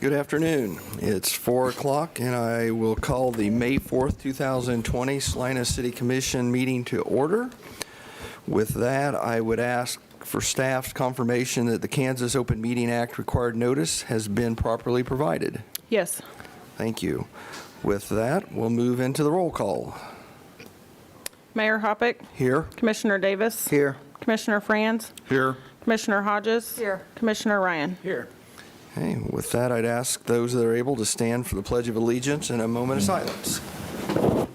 Good afternoon. It's 4 o'clock, and I will call the May 4th, 2020 Salina City Commission meeting to order. With that, I would ask for staff's confirmation that the Kansas Open Meeting Act required notice has been properly provided. Yes. Thank you. With that, we'll move into the roll call. Mayor Hoppick. Here. Commissioner Davis. Here. Commissioner Franz. Here. Commissioner Hodges. Here. Commissioner Ryan. Here. Okay, with that, I'd ask those that are able to stand for the Pledge of Allegiance and a moment of silence. I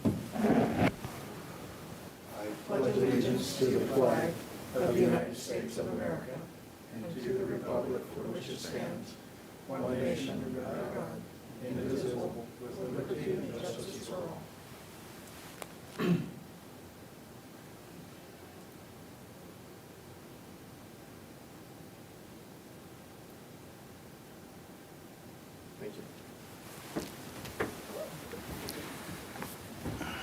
pledge allegiance to the flag of the United States of America and to the republic for which it stands, one nation under God, indivisible, with liberty and justice for all. Thank you.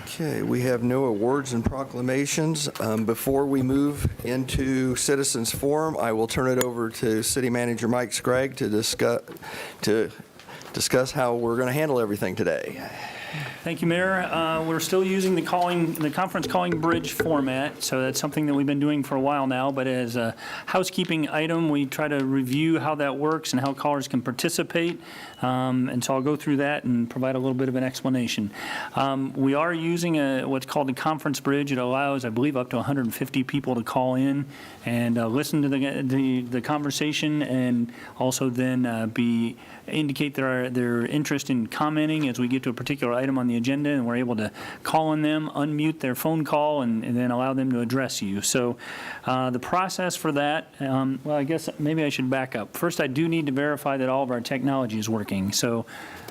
Okay, we have no awards and proclamations. Before we move into Citizens Forum, I will turn it over to City Manager Mike Scragg to discuss how we're going to handle everything today. Thank you, Mayor. We're still using the conference calling bridge format, so that's something that we've been doing for a while now, but as a housekeeping item, we try to review how that works and how callers can participate, and so I'll go through that and provide a little bit of an explanation. We are using what's called a conference bridge. It allows, I believe, up to 150 people to call in and listen to the conversation, and also then indicate their interest in commenting as we get to a particular item on the agenda, and we're able to call on them, unmute their phone call, and then allow them to address you. So the process for that, well, I guess maybe I should back up. First, I do need to verify that all of our technology is working. So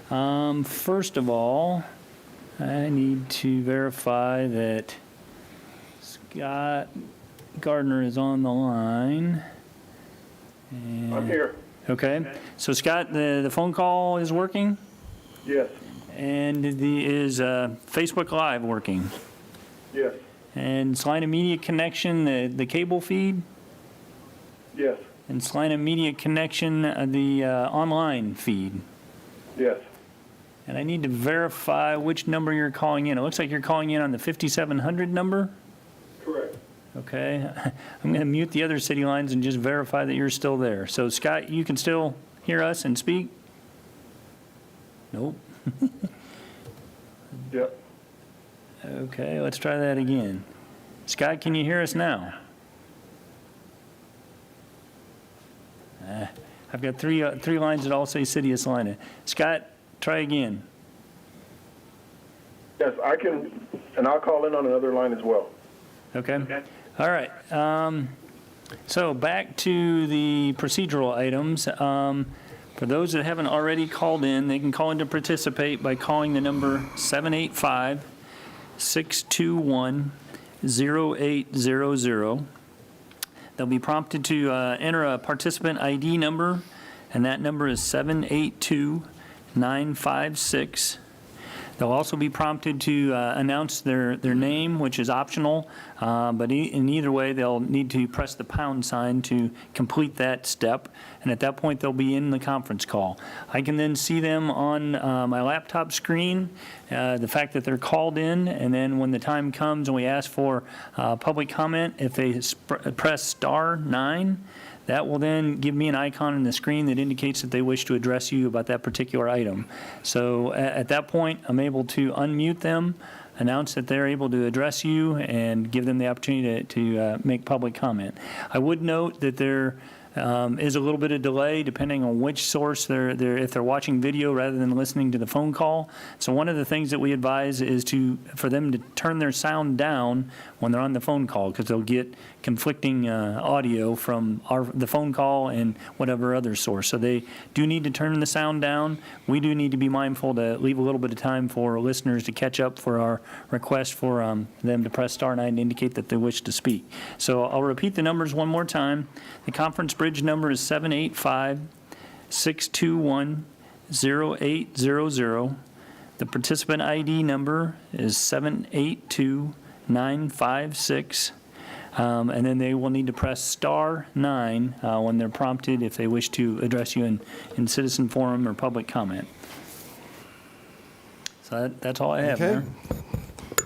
first of all, I need to verify that Scott Gardner is on the line. And I'm here. Okay. So Scott, the phone call is working? Yes. And is Facebook Live working? Yes. And Salina Media Connection, the cable feed? Yes. And Salina Media Connection, the online feed? Yes. And I need to verify which number you're calling in. It looks like you're calling in on the 5700 number? Correct. Okay. I'm going to mute the other city lines and just verify that you're still there. So Scott, you can still hear us and speak? Nope. Yep. Okay, let's try that again. Scott, can you hear us now? I've got three lines that all say City of Salina. Scott, try again. Yes, I can, and I'll call in on another line as well. Okay. All right. So back to the procedural items. For those that haven't already called in, they can call in to participate by calling the number 785-621-0800. They'll be prompted to enter a participant ID number, and that number is 782-956. They'll also be prompted to announce their name, which is optional, but in either way, they'll need to press the pound sign to complete that step, and at that point, they'll be in the conference call. I can then see them on my laptop screen, the fact that they're called in, and then when the time comes and we ask for public comment, if they press *9, that will then give me an icon on the screen that indicates that they wish to address you about that particular item. So at that point, I'm able to unmute them, announce that they're able to address you, and give them the opportunity to make public comment. I would note that there is a little bit of delay depending on which source if they're watching video rather than listening to the phone call. So one of the things that we advise is for them to turn their sound down when they're on the phone call, because they'll get conflicting audio from the phone call and whatever other source. So they do need to turn the sound down. We do need to be mindful to leave a little bit of time for listeners to catch up for our request for them to press *9 to indicate that they wish to speak. So I'll repeat the numbers one more time. The conference bridge number is 785-621-0800. The participant ID number is 782-956. And then they will need to press star 9 when they're prompted if they wish to address you in citizen forum or public comment. So that's all I have, Okay. Mayor.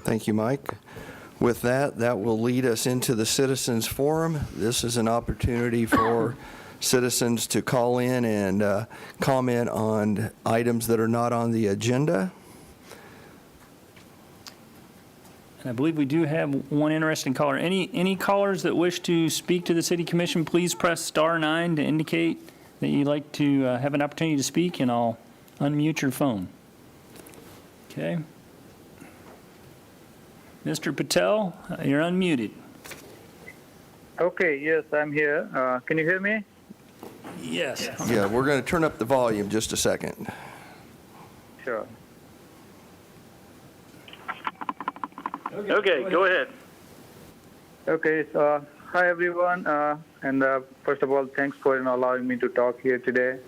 Thank you, Mike. With that, that will lead us into the Citizens Forum. This is an opportunity for citizens to call in and comment on items that are not on the agenda. And I believe we do have one interesting caller. Any callers that wish to speak to the City Commission, please press star 9 to indicate that you'd like to have an opportunity to speak, and I'll unmute your phone. Okay. Mr. Patel, you're unmuted. Okay, yes, I'm here. Can you hear me? Yes. Yeah, we're going to turn up the volume just a second. Sure. Okay, go ahead. Okay, so hi everyone, and first of all, thanks for allowing me to talk here today.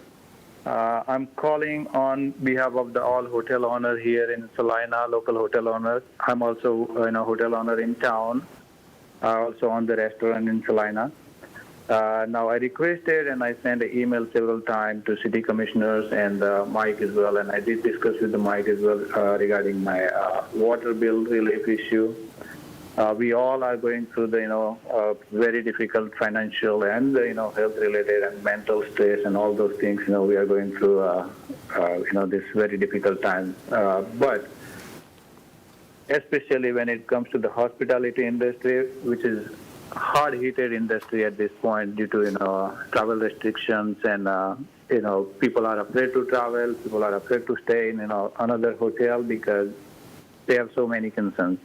I'm calling on behalf of the all hotel owners here in Salina, local hotel owners. I'm also a hotel owner in town, also on the restaurant in Salina. Now I requested and I sent an email several times to city commissioners and Mike as well, and I did discuss with the Mike as well regarding my water bill relief issue. We all are going through the very difficult financial and health related and mental stress and all those things. We are going through this very difficult time, but especially when it comes to the hospitality industry, which is hard-hit industry at this point due to travel restrictions and people are afraid to travel. People are afraid to stay in another hotel because they have so many concerns.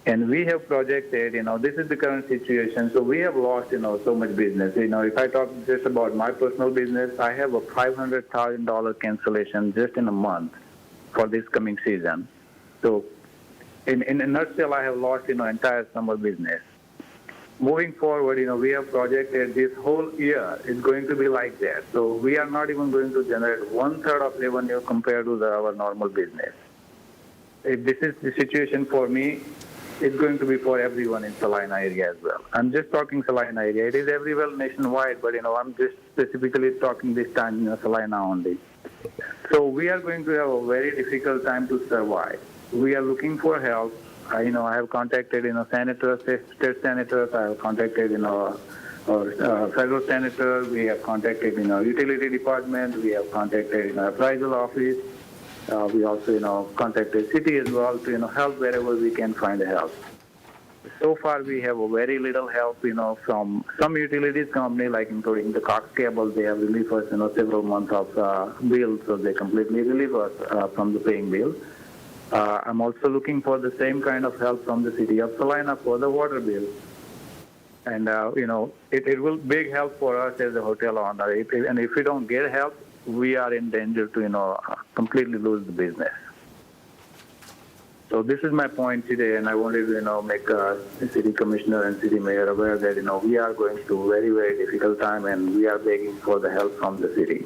And we have projected, this is the current situation. So we have lost, so much business. If I talk just about my personal business, I have a $500,000 cancellation just in a month for this coming season. So in a nutshell, I have lost, entire summer business. Moving forward, we have projected this whole year is going to be like that. So we are not even going to generate 1/3 of revenue compared to our normal business. If this is the situation for me, it's going to be for everyone in Salina area as well. I'm just talking Salina area. It is everywhere nationwide, but I'm just specifically talking this time Salina only. So we are going to have a very difficult time to survive. We are looking for help. I have contacted, senators, state senators. I have contacted, our federal senator. We have contacted, utility department. We have contacted, appraisal office. We also, contacted city as well to, help wherever we can find help. So far, we have a very little help, from some utilities company, like including the Cox Cable. They have relieved us, several months of bills, so they completely relieve us from the paying bill. I'm also looking for the same kind of help from the city of Salina for the water bill. And, it will big help for us as a hotel owner. And if we don't get help, we are in danger to, completely lose the business. So this is my point today, and I wanted to, make the city commissioner and city mayor aware that, we are going through a very, very difficult time, and we are begging for the help from the city.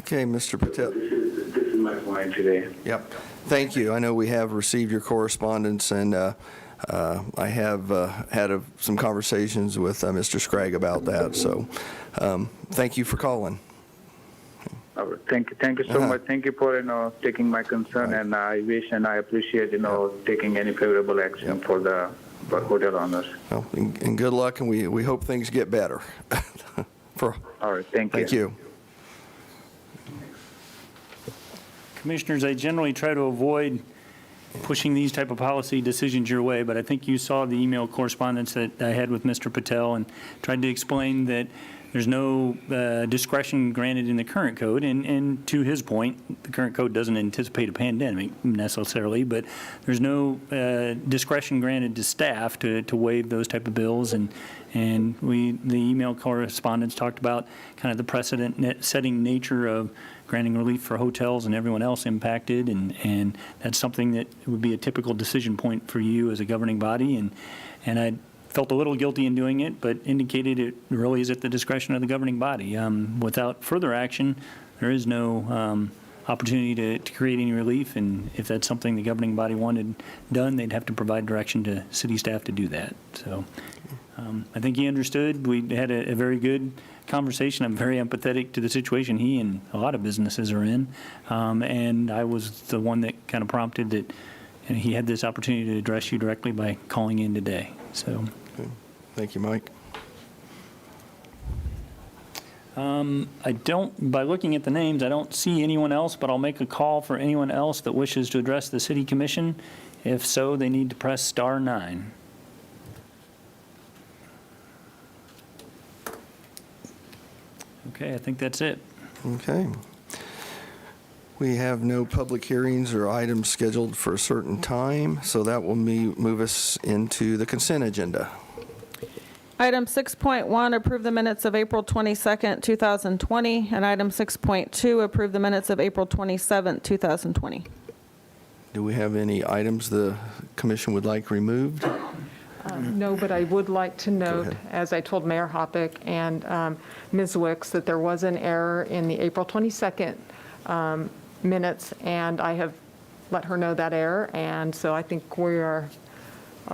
Okay, Mr. Patel. This is my point today. Yep. Thank you. I know we have received your correspondence, and I have had some conversations with Mr. Scragg about that. So thank you for calling. All right. Thank you so much. Thank you for taking my concern, and I wish and I appreciate taking any favorable action for the hotel owners. Well, and good luck, and we hope things get better. All right. Thank you. Thank you. Commissioners, I generally try to avoid pushing these type of policy decisions your way, but I think you saw the email correspondence that I had with Mr. Patel and tried to explain that there's no discretion granted in the current code, and to his point, the current code doesn't anticipate a pandemic necessarily, but there's no discretion granted to staff to waive those type of bills, and the email correspondence talked about kind of the precedent-setting nature of granting relief for hotels and everyone else impacted, and that's something that would be a typical decision point for you as a governing body, and I felt a little guilty in doing it, but indicated it really is at the discretion of the governing body. Without further action, there is no opportunity to create any relief, and if that's something the governing body wanted done, they'd have to provide direction to city staff to do that. So I think he understood. We had a very good conversation. I'm very empathetic to the situation he and a lot of businesses are in, and I was the one that kind of prompted that he had this opportunity to address you directly by calling in today. So. Thank you, Mike. By looking at the names, I don't see anyone else, but I'll make a call for anyone else that wishes to address the city commission. If so, they need to press *9. Okay, I think that's it. Okay. We have no public hearings or items scheduled for a certain time, so that will move us into the consent agenda. Item 6.1, approve the minutes of April 22nd, 2020, and item 6.2, approve the minutes of April 27th, 2020. Do we have any items the commission would like removed? No, but I would like to note, ahead. as I told Mayor Hoppick and Ms. Wicks, that there was an error in the April 22nd minutes, and I have let her know that error, and so I think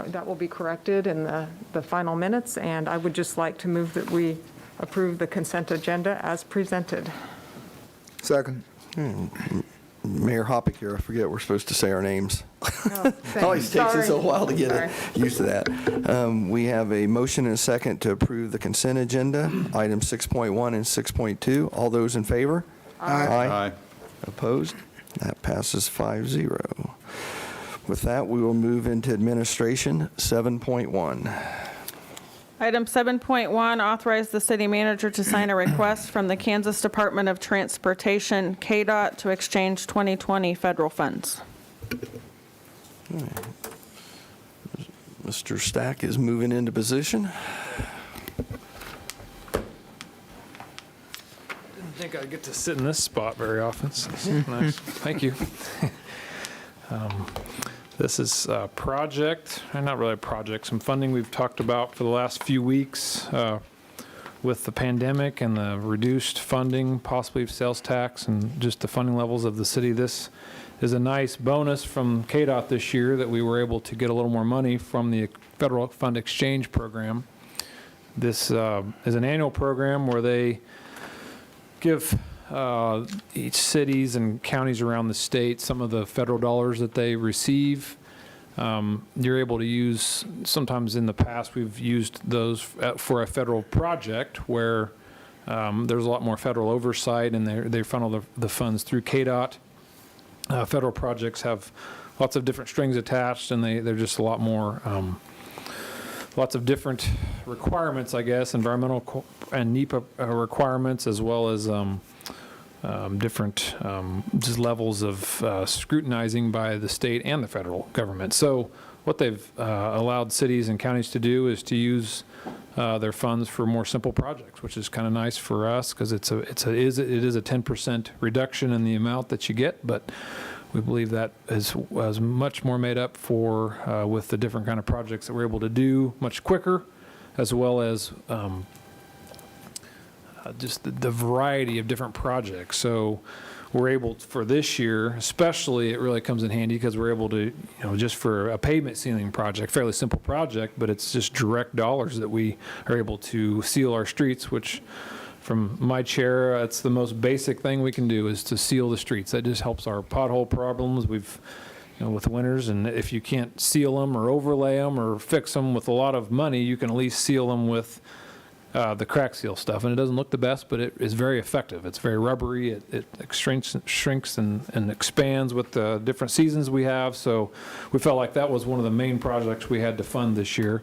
that will be corrected in the final minutes, and I would just like to move that we approve the consent agenda as presented. Second. Mayor Hoppick here, I forget we're supposed to say our names. Oh, It always takes us a sorry. while to get Sorry. used to that. We have a motion and a second to approve the consent agenda, items 6.1 and 6.2. All those in favor? Aye. Opposed? That passes 5-0. With that, we will move into administration, 7.1. Item 7.1, authorize the city manager to sign a request from the Kansas Department of Transportation, KDOT, to exchange 2020 federal funds. Mr. Stack is moving into position. Didn't think I'd get to sit in this spot very often. So this is nice. Thank you. This is a project, not really a project, some funding we've talked about for the last few weeks with the pandemic and the reduced funding, possibly of sales tax and just the funding levels of the city. This is a nice bonus from KDOT this year that we were able to get a little more money from the Federal Fund Exchange Program. This is an annual program where they give each cities and counties around the state some of the federal dollars that they receive. You're able to use, sometimes in the past we've used those for a federal project where there's a lot more federal oversight and they funnel the funds through KDOT. Federal projects have lots of different strings attached and they're just a lot more, lots of different requirements, I guess, environmental and NEPA requirements, as well as different just levels of scrutinizing by the state and the federal government. So what they've allowed cities and counties to do is to use their funds for more simple projects, which is kind of nice for us because it is a 10% reduction in the amount that you get, but we believe that is much more made up for with the different kind of projects that we're able to do much quicker, as well as just the variety of different projects. So we're able, for this year especially, it really comes in handy because we're able to, just for a pavement sealing project, fairly simple project, but it's just direct dollars that we are able to seal our streets, which from my chair, it's the most basic thing we can do is to seal the streets. That just helps our pothole problems. We've, with winters, and if you can't seal them or overlay them or fix them with a lot of money, you can at least seal them with the crack seal stuff, and it doesn't look the best, but it is very effective. It's very rubbery. It shrinks and expands with the different seasons we have. So we felt like that was one of the main projects we had to fund this year.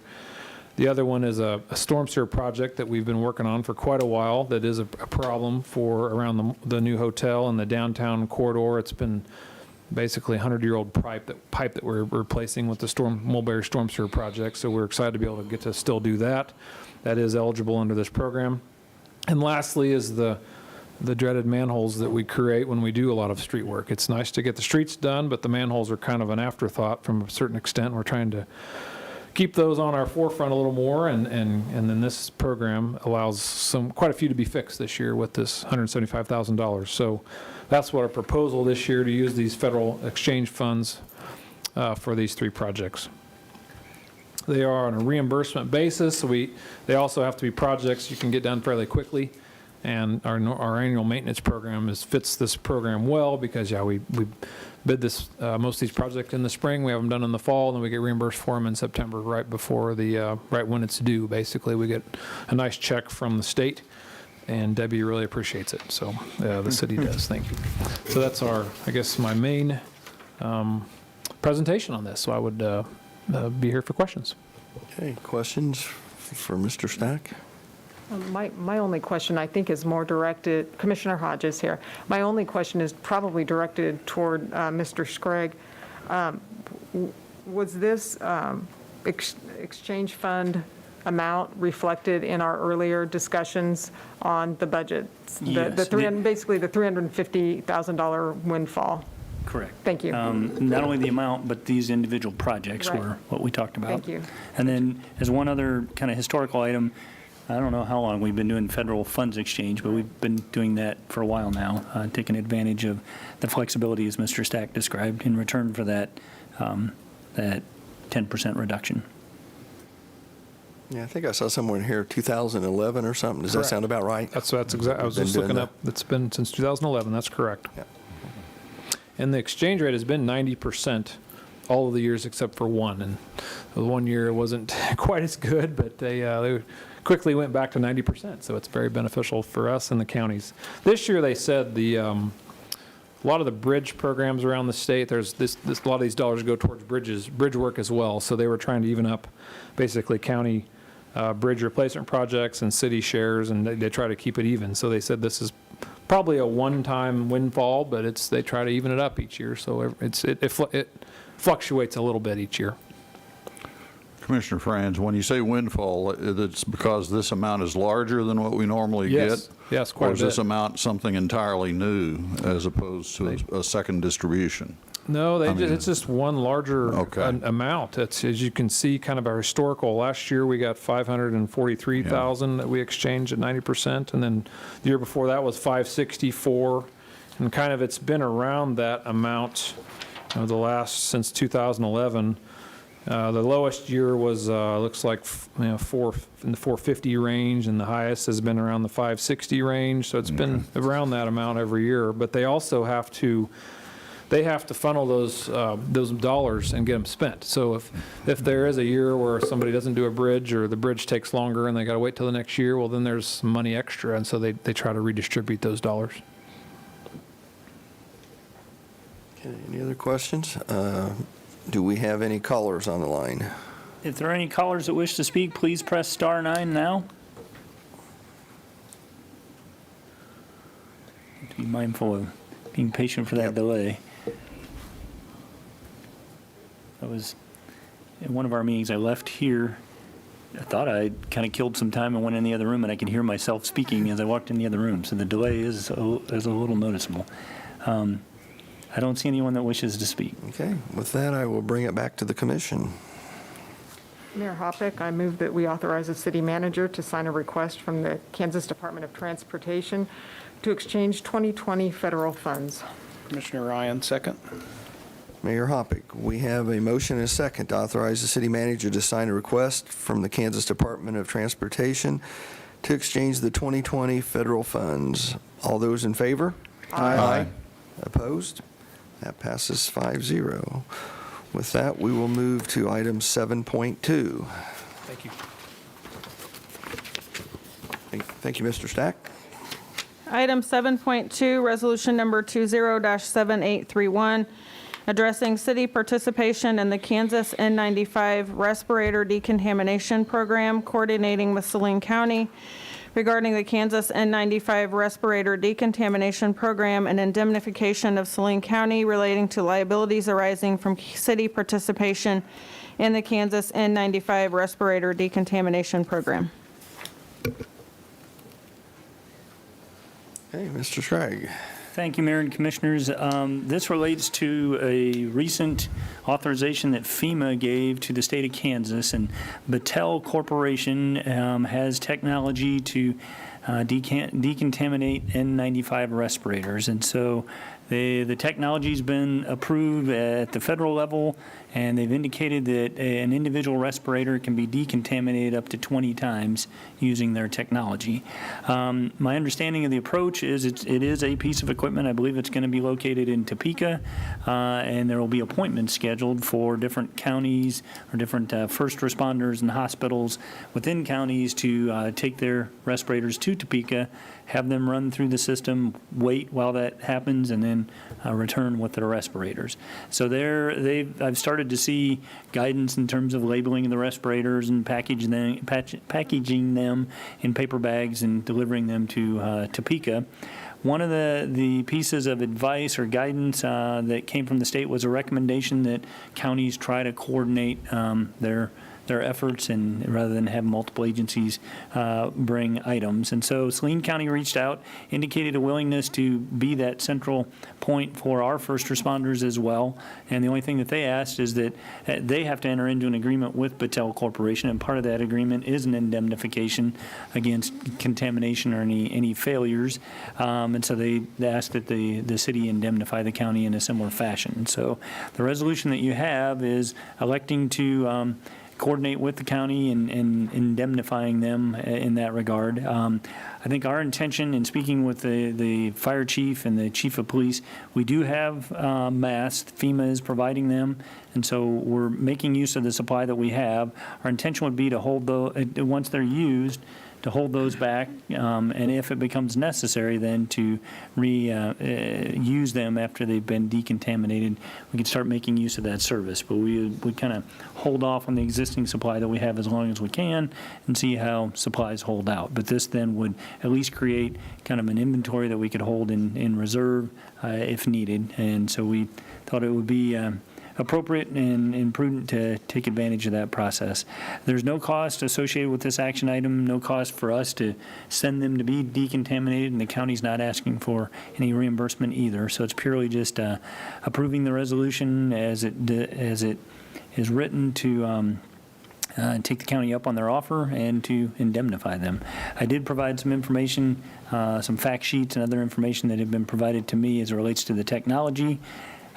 The other one is a storm sewer project that we've been working on for quite a while. That is a problem for around the new hotel and the downtown corridor. It's been basically a 100-year-old pipe that we're replacing with the Mulberry Storm Sewer project. So we're excited to be able to get to still do that. That is eligible under this program. And lastly is the dreaded manholes that we create when we do a lot of street work. It's nice to get the streets done, but the manholes are kind of an afterthought from a certain extent. We're trying to keep those on our forefront a little more, and then this program allows quite a few to be fixed this year with this $175,000. So that's what our proposal this year, to use these federal exchange funds for these 3 projects. They are on a reimbursement basis, so they also have to be projects you can get done fairly quickly. And our annual maintenance program fits this program well because, we bid most of these projects in the spring, we have them done in the fall, and then we get reimbursed for them in September, right before right when it's due. Basically, we get a nice check from the state, and Debbie really appreciates it. So the city does. Thank you. So that's my main presentation on this. So I would be here for questions. Okay, questions for Mr. Stack? My only question, I think, is more directed, Commissioner Hodges here. My only question is probably directed toward Mr. Scragg. Was this exchange fund amount reflected in our earlier discussions on the budget? Yes. Basically, the $350,000 windfall. Correct. Thank you. Not only the amount, but these individual projects Right. were what we talked about. Thank you. And then as one other kind of historical item, I don't know how long we've been doing federal funds exchange, but we've been doing that for a while now, taking advantage of the flexibility as Mr. Stack described in return for that 10% reduction. Yeah, I think I saw somewhere in here 2011 or something. Does that Correct. sound about right? That's exactly. I was Been just doing looking that. up. It's been since 2011. That's correct. Yeah. And the exchange rate has been 90% all of the years except for one. And the one year wasn't quite as good, but they quickly went back to 90%. So it's very beneficial for us and the counties. This year they said a lot of the bridge programs around the state, a lot of these dollars go towards bridge work as well. So they were trying to even up basically county bridge replacement projects and city shares, and they try to keep it even. So they said this is probably a one-time windfall, but they try to even it up each year. So it fluctuates a little bit each year. Commissioner Franz, when you say windfall, it's because this amount is larger than what we normally Yes. get? Yes, quite a Or is this bit. amount something entirely new as opposed to a second distribution? No, I mean, it's just one larger Okay. amount. It's, as you can see, kind of our historical. Last year, we got 543,000 that we exchanged at 90%, and then the year before that was 564, and kind of it's been around that amount since 2011. The lowest year was looks like in the 450 range, and the highest has been around the 560 range. So it's been around that amount every year. But they also have to funnel those dollars and get them spent. So if there is a year where somebody doesn't do a bridge, or the bridge takes longer and they got to wait till the next year, well, then there's some money extra, and so they try to redistribute those dollars. Okay, any other questions? Do we have any callers on the line? If there are any callers that wish to speak, please press star 9 now. Be mindful of being patient for that delay. I was in one of our meetings. I left here. I thought I kind of killed some time and went in the other room, and I could hear myself speaking as I walked in the other room. So the delay is a little noticeable. I don't see anyone that wishes to speak. Okay, with that, I will bring it back to the commission. Mayor Hoppick, I move that we authorize the city manager to sign a request from the Kansas Department of Transportation to exchange 2020 federal funds. Commissioner Ryan, second. Mayor Hoppick, we have a motion and a second to authorize the city manager to sign a request from the Kansas Department of Transportation to exchange the 2020 federal funds. All those in favor? Aye. Opposed? That passes 5-0. With that, we will move to item 7.2. Thank you. Thank you, Mr. Stack. Item 7.2, resolution number 20-7831, addressing city participation in the Kansas N95 respirator decontamination program, coordinating with Saline County regarding the Kansas N95 respirator decontamination program and indemnification of Saline County relating to liabilities arising from city participation in the Kansas N95 respirator decontamination program. Hey, Mr. Scragg. Thank you, Mayor and Commissioners. This relates to a recent authorization that FEMA gave to the state of Kansas, and Battelle Corporation has technology to decontaminate N95 respirators. And so the technology's been approved at the federal level, and they've indicated that an individual respirator can be decontaminated up to 20 times using their technology. My understanding of the approach is it is a piece of equipment. I believe it's going to be located in Topeka, and there will be appointments scheduled for different counties or different first responders and hospitals within counties to take their respirators to Topeka, have them run through the system, wait while that happens, and then return with their respirators. So I've started to see guidance in terms of labeling the respirators and packaging them in paper bags and delivering them to Topeka. One of the pieces of advice or guidance that came from the state was a recommendation that counties try to coordinate their efforts, and rather than have multiple agencies bring items. And so Salina County reached out, indicated a willingness to be that central point for our first responders as well. And the only thing that they asked is that they have to enter into an agreement with Battelle Corporation, and part of that agreement is an indemnification against contamination or any failures. And so they asked that the city indemnify the county in a similar fashion. So the resolution that you have is electing to coordinate with the county and indemnifying them in that regard. I think our intention in speaking with the fire chief and the chief of police, we do have masks. FEMA is providing them, and so we're making use of the supply that we have. Our intention would be to hold those, once they're used, to hold those back, and if it becomes necessary, then to use them after they've been decontaminated. We can start making use of that service, but we would kind of hold off on the existing supply that we have as long as we can and see how supplies hold out. But this then would at least create kind of an inventory that we could hold in reserve if needed, and so we thought it would be appropriate and prudent to take advantage of that process. There's no cost associated with this action item, no cost for us to send them to be decontaminated, and the county's not asking for any reimbursement either. So it's purely just approving the resolution as it is written to take the county up on their offer and to indemnify them. I did provide some information, some fact sheets and other information that have been provided to me as it relates to the technology.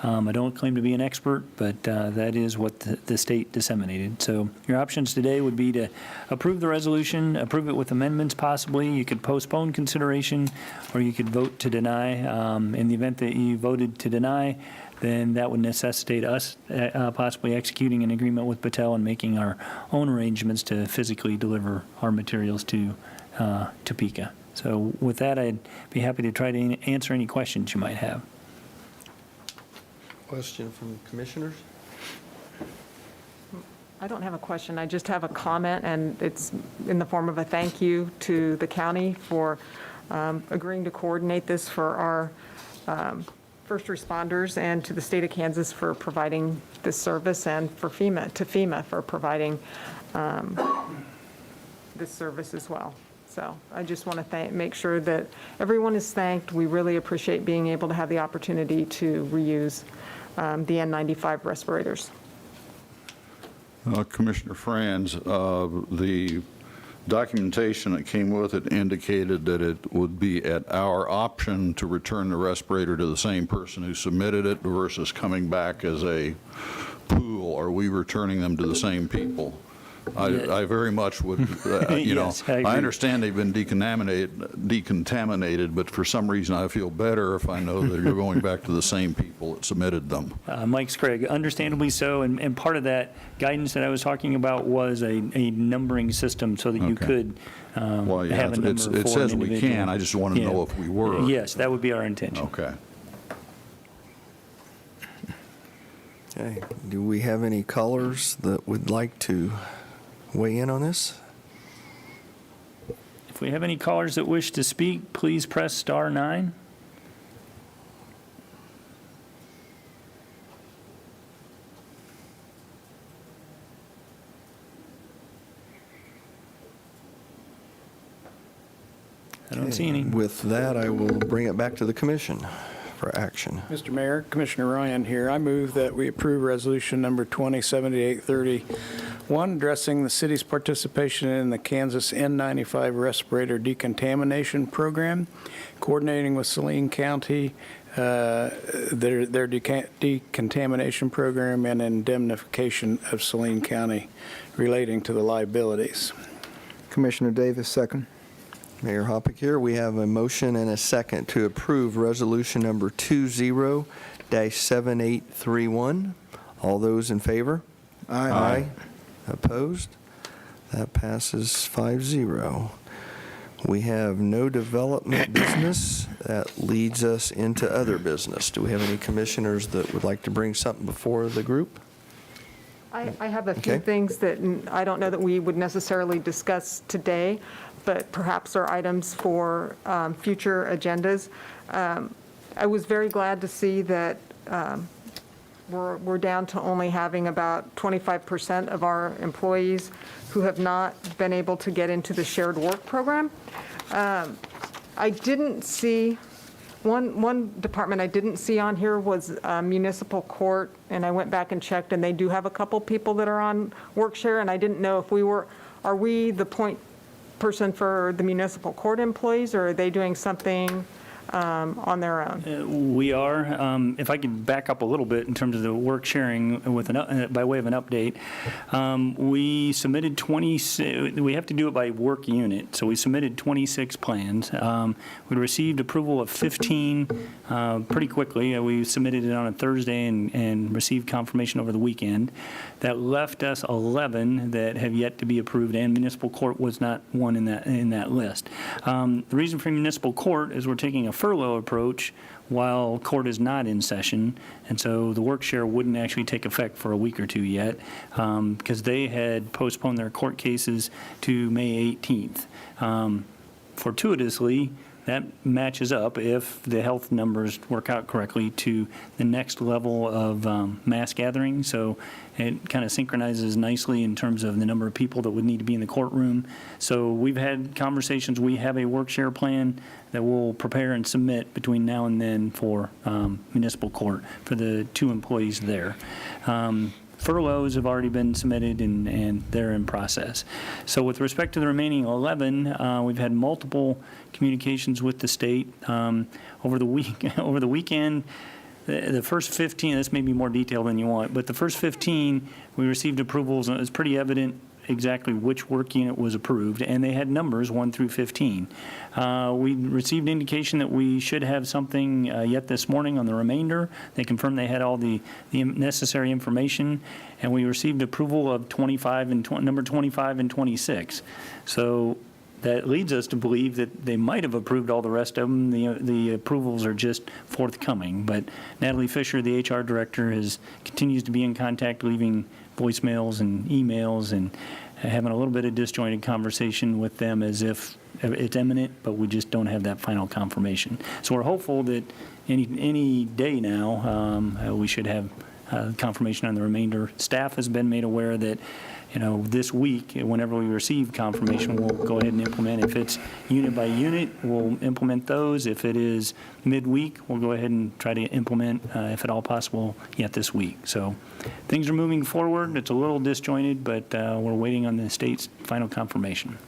I don't claim to be an expert, but that is what the state disseminated. So your options today would be to approve the resolution, approve it with amendments possibly. You could postpone consideration, or you could vote to deny. In the event that you voted to deny, then that would necessitate us possibly executing an agreement with Battelle and making our own arrangements to physically deliver our materials to Topeka. So with that, I'd be happy to try to answer any questions you might have. Question from commissioners? I don't have a question. I just have a comment, and it's in the form of a thank you to the county for agreeing to coordinate this for our first responders, and to the state of Kansas for providing this service, and for FEMA for providing this service as well. So I just want to make sure that everyone is thanked. We really appreciate being able to have the opportunity to reuse the N95 respirators. Commissioner Franz, the documentation that came with it indicated that it would be at our option to return the respirator to the same person who submitted it versus coming back as a pool. Are we returning them to the same people? I very much would, Yes, I agree. I understand they've been decontaminated, but for some reason I feel better if I know that you're going back to the same people that submitted them. Mike Scragg, understandably so, and part of that guidance that I was talking about was a numbering system so that you Okay. could Well, yeah, have a number for an it says we individual. can, I just want to know if we were. Yes, that would be our intention. Okay. Okay. Do we have any callers that would like to weigh in on this? If we have any callers that wish to speak, please press star 9. I don't see any. With that, I will bring it back to the commission for action. Mr. Mayor, Commissioner Ryan here. I move that we approve resolution number 207830 One, addressing the city's participation in the Kansas N95 respirator decontamination program, coordinating with Salina County, their decontamination program, and indemnification of Salina County relating to the liabilities. Commissioner Davis, second. Mayor Hoppick here. We have a motion and a second to approve resolution number 20-7831. All those in favor? Aye. Opposed? That passes 5-0. We have no development business. That leads us into other business. Do we have any commissioners that would like to bring something before the group? I have a few Okay. things that I don't know that we would necessarily discuss today, but perhaps are items for future agendas. I was very glad to see that we're down to only having about 25% of our employees who have not been able to get into the shared work program. I didn't see, one department I didn't see on here was municipal court, and I went back and checked, and they do have a couple people that are on work share, and I didn't know if are we the point person for the municipal court employees, or are they doing something on their own? We are. If I could back up a little bit in terms of the work sharing with by way of an update, we submitted we have to do it by work unit, so we submitted 26 plans. We received approval of 15 pretty quickly. We submitted it on a Thursday and received confirmation over the weekend. That left us 11 that have yet to be approved, and municipal court was not one in that list. The reason for municipal court is we're taking a furlough approach while court is not in session, and so the work share wouldn't actually take effect for a week or two yet, because they had postponed their court cases to May 18th. Fortuitously, that matches up, if the health numbers work out correctly, to the next level of mass gathering. So it kind of synchronizes nicely in terms of the number of people that would need to be in the courtroom. So we've had conversations. We have a work share plan that we'll prepare and submit between now and then for municipal court for the 2 employees there. Furloughs have already been submitted, and they're in process. So with respect to the remaining 11, we've had multiple communications with the state over the weekend. The first 15, this may be more detail than you want, but the first 15, we received approvals, and it was pretty evident exactly which work unit was approved, and they had numbers 1 through 15. We received indication that we should have something yet this morning on the remainder. They confirmed they had all the necessary information, and we received approval of number 25 and 26. So that leads us to believe that they might have approved all the rest of them. The approvals are just forthcoming. But Natalie Fisher, the HR director, continues to be in contact, leaving voicemails and emails, and having a little bit of disjointed conversation with them as if it's imminent, but we just don't have that final confirmation. So we're hopeful that any day now we should have confirmation on the remainder. Staff has been made aware that this week, whenever we receive confirmation, we'll go ahead and implement. If it's unit by unit, we'll implement those. If it is midweek, we'll go ahead and try to implement, if at all possible, yet this week. So things are moving forward. It's a little disjointed, but we're waiting on the state's final confirmation.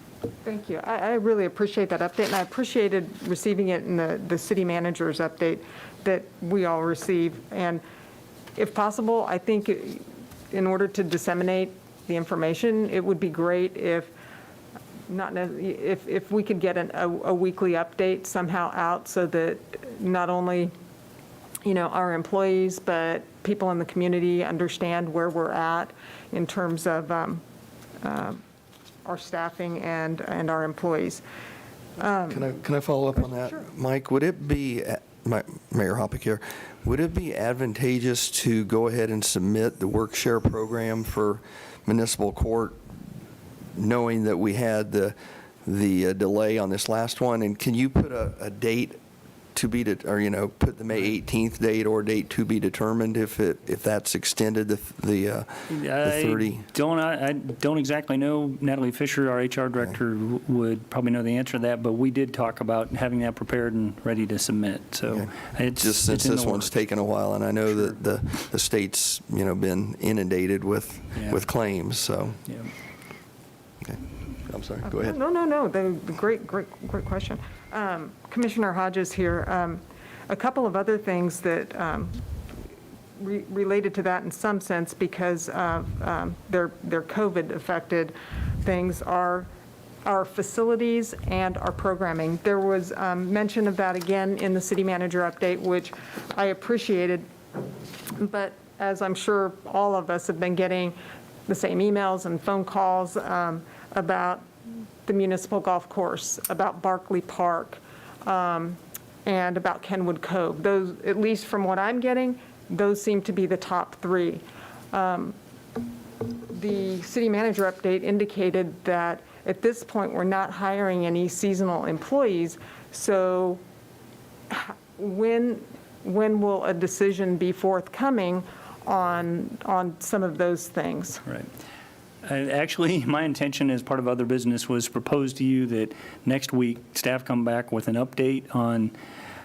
Thank you. I really appreciate that update, and I appreciated receiving it in the city manager's update that we all receive. And if possible, I think in order to disseminate the information, it would be great if we could get a weekly update somehow out, so that not only our employees but people in the community understand where we're at in terms of our staffing and our employees. Can I follow up on that? Sure. Mike, would it be, Mayor Hoppick here, would it be advantageous to go ahead and submit the work share program for municipal court, knowing that we had the delay on this last one? And can you put a date to be, or, you know, put the May 18th date or date to be determined if that's extended, the 30? I don't exactly know. Natalie Fisher, our HR director, would probably know the answer to that, but we did talk about having that prepared and ready to submit. So it's Just since in the this one's works. taken a while, and I know that the state's, you know, been inundated with claims, so. Yeah. Okay. I'm sorry, go ahead. No, great question. Commissioner Hodges here. A couple of other things that related to that in some sense because of their COVID-affected things are our facilities and our programming. There was mention of that again in the city manager update, which I appreciated, but as I'm sure all of us have been getting the same emails and phone calls about the municipal golf course, about Barkley Park, and about Kenwood Cove. Those, at least from what I'm getting, those seem to be the top three. The city manager update indicated that at this point, we're not hiring any seasonal employees, so when will a decision be forthcoming on some of those things? Right. Actually, my intention as part of other business was to propose to you that next week, staff come back with an update on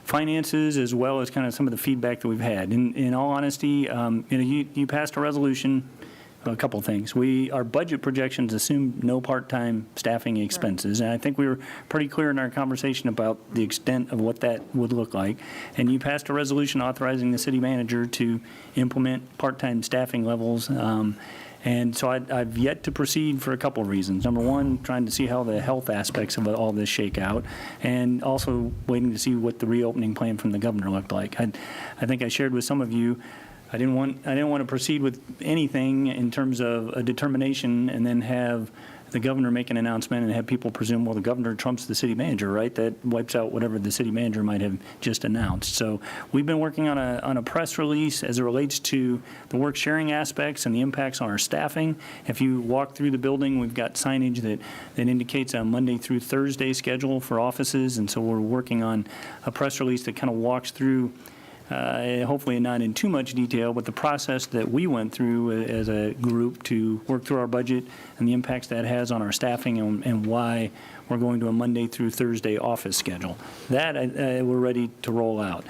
finances as well as kind of some of the feedback that we've had. In all honesty, you know, you passed a resolution, a couple of things. Our budget projections assume no part-time staffing expenses, and I think we were pretty clear in our conversation about the extent of what that would look like. And you passed a resolution authorizing the city manager to implement part-time staffing levels. And so I've yet to proceed for a couple of reasons. Number one, trying to see how the health aspects of all this shake out, and also waiting to see what the reopening plan from the governor looked like. I think I shared with some of you, I didn't want to proceed with anything in terms of a determination and then have the governor make an announcement and have people presume, well, the governor trumps the city manager, right? That wipes out whatever the city manager might have just announced. So we've been working on a press release as it relates to the work sharing aspects and the impacts on our staffing. If you walk through the building, we've got signage that indicates a Monday through Thursday schedule for offices, and so we're working on a press release that kind of walks through hopefully not in too much detail, but the process that we went through as a group to work through our budget and the impacts that has on our staffing and why we're going to a Monday through Thursday office schedule. That we're ready to roll out.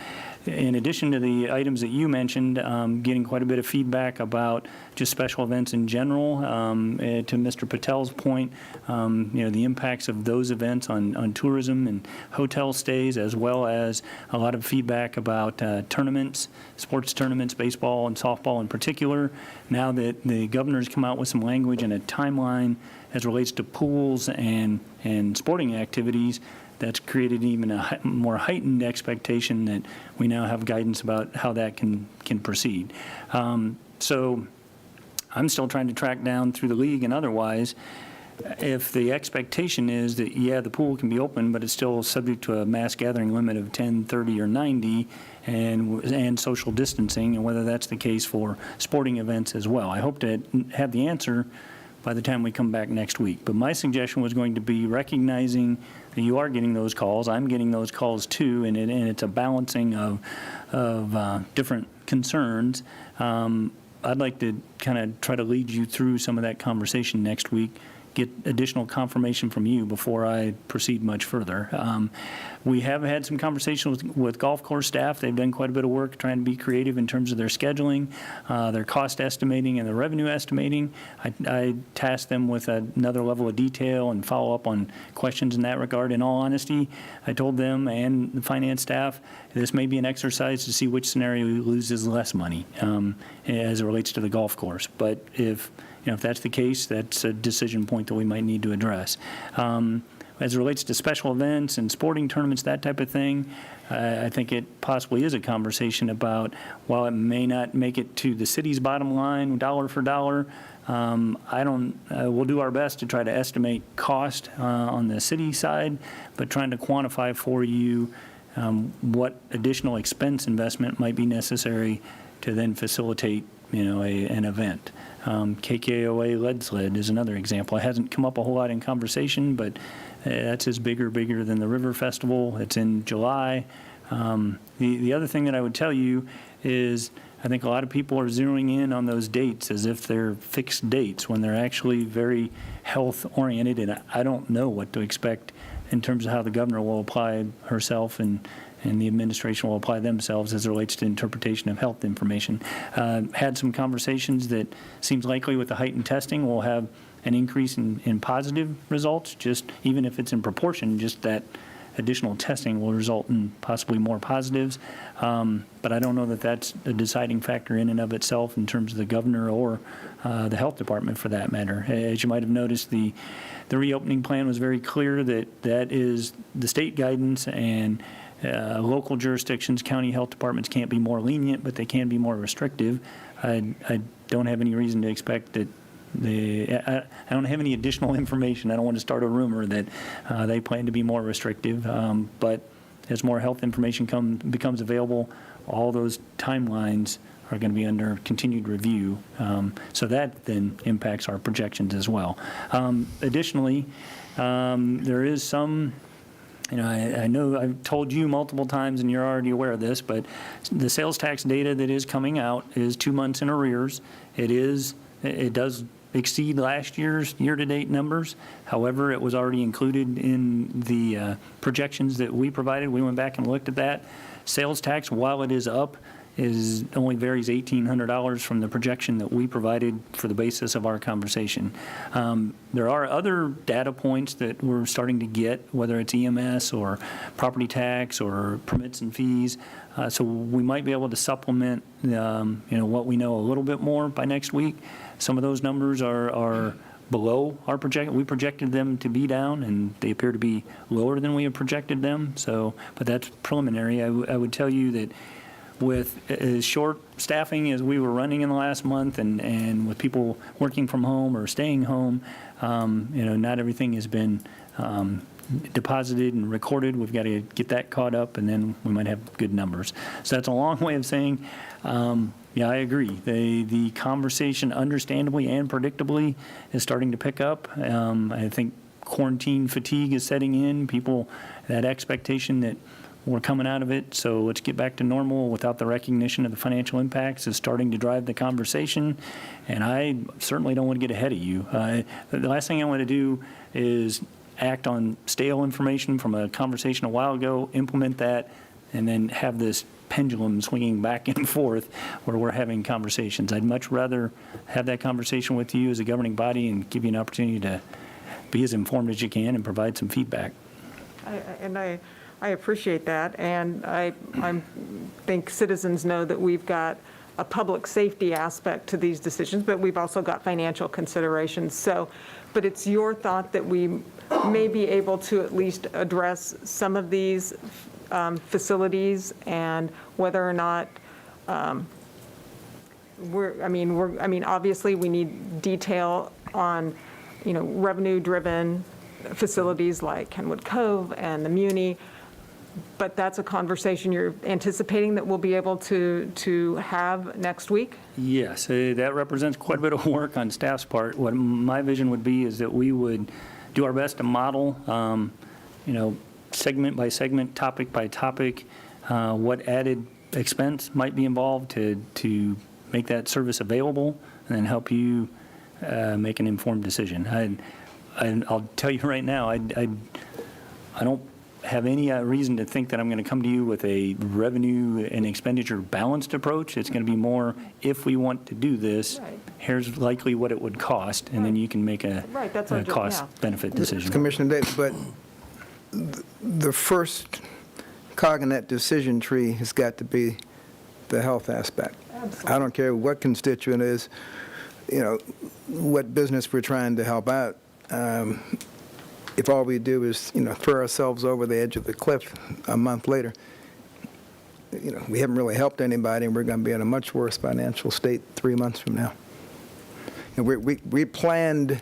In addition to the items that you mentioned, getting quite a bit of feedback about just special events in general. To Mr. Patel's point, you know, the impacts of those events on tourism and hotel stays, as well as a lot of feedback about tournaments, sports tournaments, baseball and softball in particular. Now that the governor's come out with some language and a timeline as relates to pools and sporting activities, that's created even a more heightened expectation that we now have guidance about how that can proceed. So I'm still trying to track down through the league and otherwise if the expectation is that, yeah, the pool can be open, but it's still subject to a mass gathering limit of 10, 30, or 90 and social distancing, and whether that's the case for sporting events as well. I hope to have the answer by the time we come back next week. But my suggestion was going to be recognizing that you are getting those calls. I'm getting those calls too, and it's a balancing of different concerns. I'd like to kind of try to lead you through some of that conversation next week, get additional confirmation from you before I proceed much further. We have had some conversations with golf course staff. They've done quite a bit of work trying to be creative in terms of their scheduling, their cost estimating, and their revenue estimating. I tasked them with another level of detail and follow up on questions in that regard. In all honesty, I told them and the finance staff, this may be an exercise to see which scenario loses less money as it relates to the golf course. But if that's the case, that's a decision point that we might need to address. As it relates to special events and sporting tournaments, that type of thing, I think it possibly is a conversation about, while it may not make it to the city's bottom line, dollar for dollar, we'll do our best to try to estimate cost on the city side, but trying to quantify for you what additional expense investment might be necessary to then facilitate, an event. KKOA Lead Sled is another example. It hasn't come up a whole lot in conversation, but that's bigger than the River Festival. It's in July. The other thing that I would tell you is I think a lot of people are zeroing in on those dates as if they're fixed dates when they're actually very health-oriented, and I don't know what to expect in terms of how the governor will apply herself and the administration will apply themselves as it relates to interpretation of health information. Had some conversations that seems likely with the heightened testing we'll have an increase in positive results, just even if it's in proportion, just that additional testing will result in possibly more positives. But I don't know that that's a deciding factor in and of itself in terms of the governor or the health department for that matter. As you might have noticed, the reopening plan was very clear that is the state guidance, and local jurisdictions, county health departments can't be more lenient, but they can be more restrictive. I don't have any reason to expect that I don't have any additional information. I don't want to start a rumor that they plan to be more restrictive. But as more health information becomes available, all those timelines are going to be under continued review. So that then impacts our projections as well. Additionally, there is some, I know I've told you multiple times and you're already aware of this, but the sales tax data that is coming out is 2 months in arrears. It does exceed last year's year-to-date numbers. However, it was already included in the projections that we provided. We went back and looked at that. Sales tax, while it is up, only varies $1,800 from the projection that we provided for the basis of our conversation. There are other data points that we're starting to get, whether it's EMS or property tax or permits and fees. So we might be able to supplement, what we know a little bit more by next week. Some of those numbers are below our projection. We projected them to be down, and they appear to be lower than we have projected them. So, but that's preliminary. I would tell you that with as short staffing as we were running in the last month, and with people working from home or staying home, not everything has been deposited and recorded. We've got to get that caught up, and then we might have good numbers. So that's a long way of saying, yeah, I agree. The conversation, understandably and predictably, is starting to pick up. I think quarantine fatigue is setting in. People, that expectation that we're coming out of it, so let's get back to normal without the recognition of the financial impacts is starting to drive the conversation. And I certainly don't want to get ahead of you. The last thing I want to do is act on stale information from a conversation a while ago, implement that, and then have this pendulum swinging back and forth where we're having conversations. I'd much rather have that conversation with you as a governing body and give you an opportunity to be as informed as you can and provide some feedback. I appreciate that, and I think citizens know that we've got a public safety aspect to these decisions, but we've also got financial considerations. So, but it's your thought that we may be able to at least address some of these facilities, and whether or not obviously we need detail on, revenue-driven facilities like Kenwood Cove and the Muni. But that's a conversation you're anticipating that we'll be able to have next week? Yes, that represents quite a bit of work on staff's part. What my vision would be is that we would do our best to model, segment by segment, topic by topic, what added expense might be involved to make that service available, and then help you make an informed decision. I'll tell you right now, I don't have any reason to think that I'm going to come to you with a revenue and expenditure balanced approach. It's going to be more, if we want to do this, Right. Here's likely what it would cost, and then you can make a cost-benefit decision. Commissioner Davis, but the first cog in that decision tree has got to be the health aspect. Absolutely. I don't care what constituent is, what business we're trying to help out. If all we do is, throw ourselves over the edge of the cliff a month later, we haven't really helped anybody, and we're going to be in a much worse financial state 3 months from now. And we planned,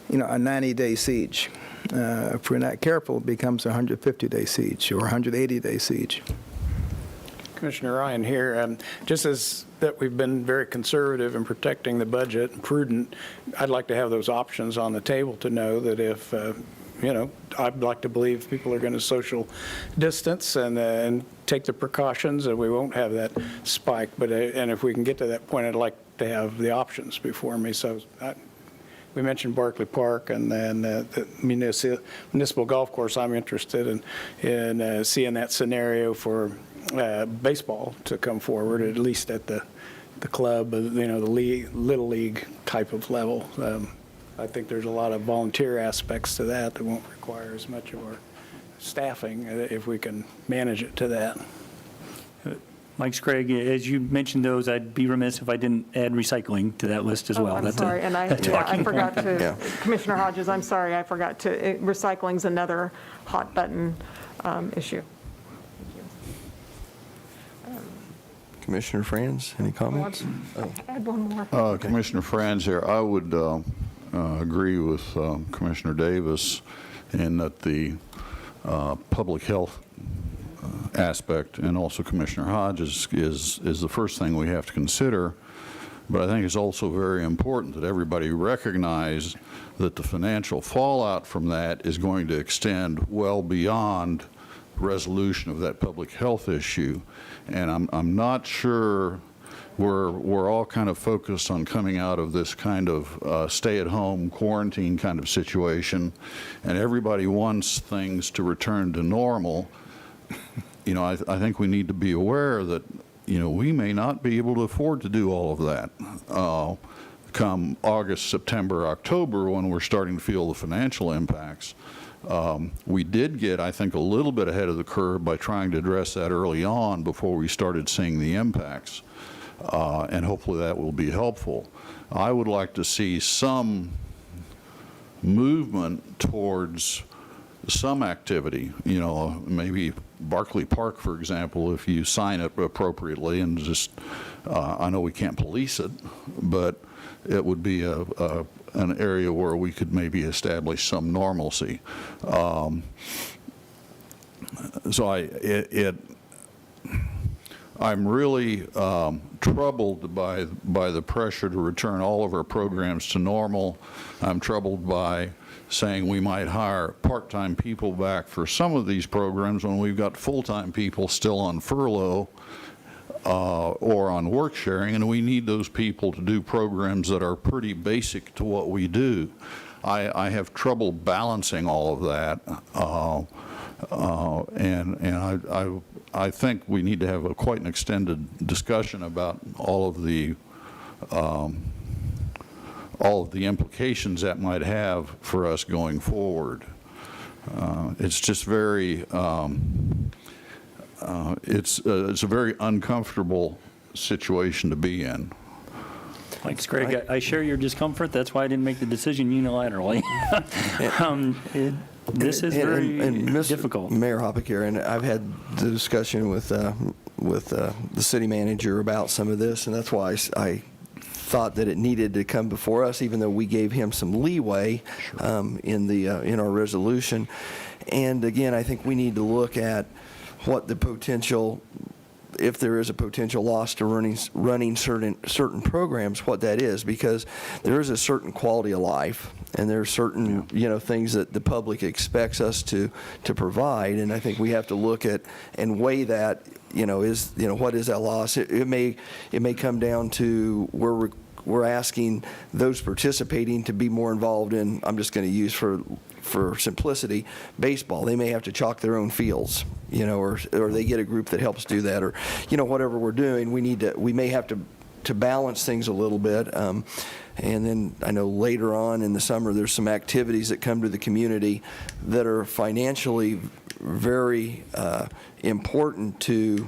a 90-day siege. If we're not careful, it becomes a 150-day siege or 180-day siege. Commissioner Ryan here. Just as that we've been very conservative in protecting the budget and prudent, I'd like to have those options on the table to know that if I'd like to believe people are going to social distance and take the precautions, and we won't have that spike. But and if we can get to that point, I'd like to have the options before me. So we mentioned Barclay Park, and then the municipal golf course. I'm interested in seeing that scenario for baseball to come forward, at least at the club, the little league type of level. I think there's a lot of volunteer aspects to that won't require as much of our staffing if we can manage it to that. Mike Sprague, as you mentioned those, I'd be remiss if I didn't add recycling to that list as well. I'm That's sorry, and I talking forgot point. to, Commissioner Hodges, I'm sorry, I forgot to, recycling's another hot button issue. Commissioner Franz, any comments? Add one more. Commissioner Franz here, I would agree with Commissioner Davis in that the public health aspect, and also Commissioner Hodges, is the first thing we have to consider. But I think it's also very important that everybody recognize that the financial fallout from that is going to extend well beyond resolution of that public health issue. And I'm not sure we're all kind of focused on coming out of this kind of stay-at-home quarantine kind of situation, and everybody wants things to return to normal. I think we need to be aware that, we may not be able to afford to do all of that come August, September, October, when we're starting to feel the financial impacts. We did get, I think, a little bit ahead of the curve by trying to address that early on before we started seeing the impacts, and hopefully that will be helpful. I would like to see some movement towards some activity, maybe Barclay Park, for example, if you sign it appropriately, and just, I know we can't police it, but it would be an area where we could maybe establish some normalcy. I'm really troubled by the pressure to return all of our programs to normal. I'm troubled by saying we might hire part-time people back for some of these programs when we've got full-time people still on furlough or on work sharing, and we need those people to do programs that are pretty basic to what we do. I have trouble balancing all of that, and I think we need to have quite an extended discussion about all of the implications that might have for us going forward. It's just very, it's a very uncomfortable situation to be in. Mike Sprague, I share your discomfort. That's why I didn't make the decision unilaterally. This is very difficult. Mayor Hoppick here, and I've had the discussion with the city manager about some of this, and that's why I thought that it needed to come before us, even though we gave him some leeway in our resolution. And again, I think we need to look at what the potential, if there is a potential loss to running certain programs, what that is, because there is a certain quality of life, and there are certain things that the public expects us to provide, and I think we have to look at and weigh that. What is that loss? It may come down to where we're asking those participating to be more involved in, I'm just going to use for simplicity, baseball. They may have to chalk their own fields, or they get a group that helps do that, or whatever we're doing, we may have to balance things a little bit. And then I know later on in the summer there's some activities that come to the community that are financially very important to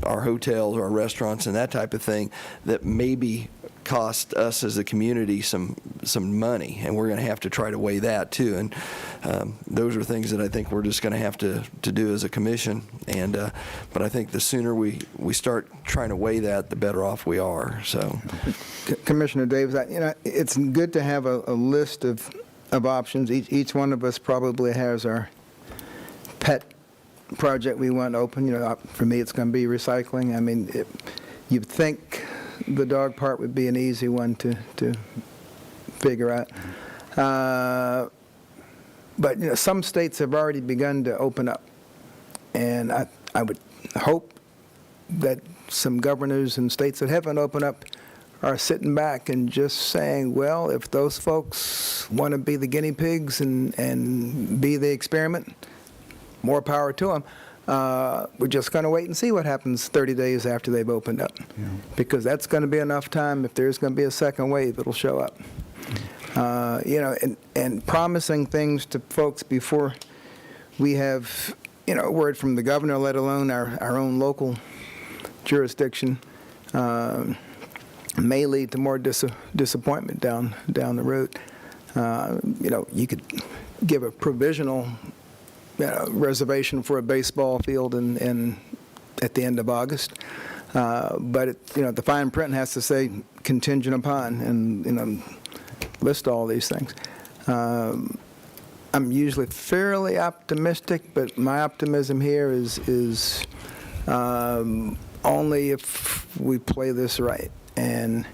our hotels, our restaurants, and that type of thing, that maybe cost us as a community some money, and we're going to have to try to weigh that too. And those are things that I think we're just going to have to do as a commission. And but I think the sooner we start trying to weigh that, the better off we are. So, Commissioner Davis, it's good to have a list of options. Each one of us probably has our pet project we want to open. For me, it's going to be recycling. I mean, you'd think the dog part would be an easy one to figure out. But, some states have already begun to open up. And I would hope that some governors in states that haven't opened up are sitting back and just saying, well, if those folks want to be the guinea pigs and be the experiment, more power to them. We're just going to wait and see what happens 30 days after they've opened up. Because that's going to be enough time. If there's going to be a second wave, it'll show up. And promising things to folks before we have, word from the governor, let alone our own local jurisdiction, may lead to more disappointment down the road. You could give a provisional reservation for a baseball field at the end of August, but the fine print has to say contingent upon, and list all these things. I'm usually fairly optimistic, but my optimism here is only if we play this right. And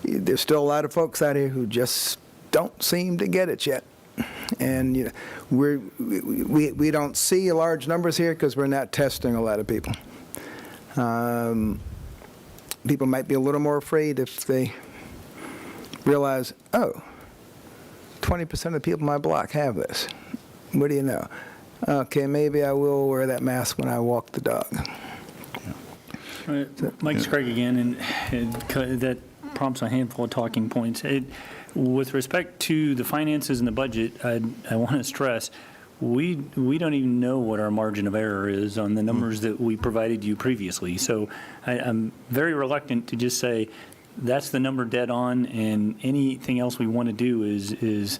there's still a lot of folks out here who just don't seem to get it yet. And we don't see large numbers here because we're not testing a lot of people. People might be a little more afraid if they realize, 20% of the people in my block have this. What do you know? Okay, maybe I will wear that mask when I walk the dog. Mike Scragg again, and that prompts a handful of talking points. With respect to the finances and the budget, I want to stress, we don't even know what our margin of error is on the numbers that we provided you previously. So I'm very reluctant to just say that's the number dead on, and anything else we want to do is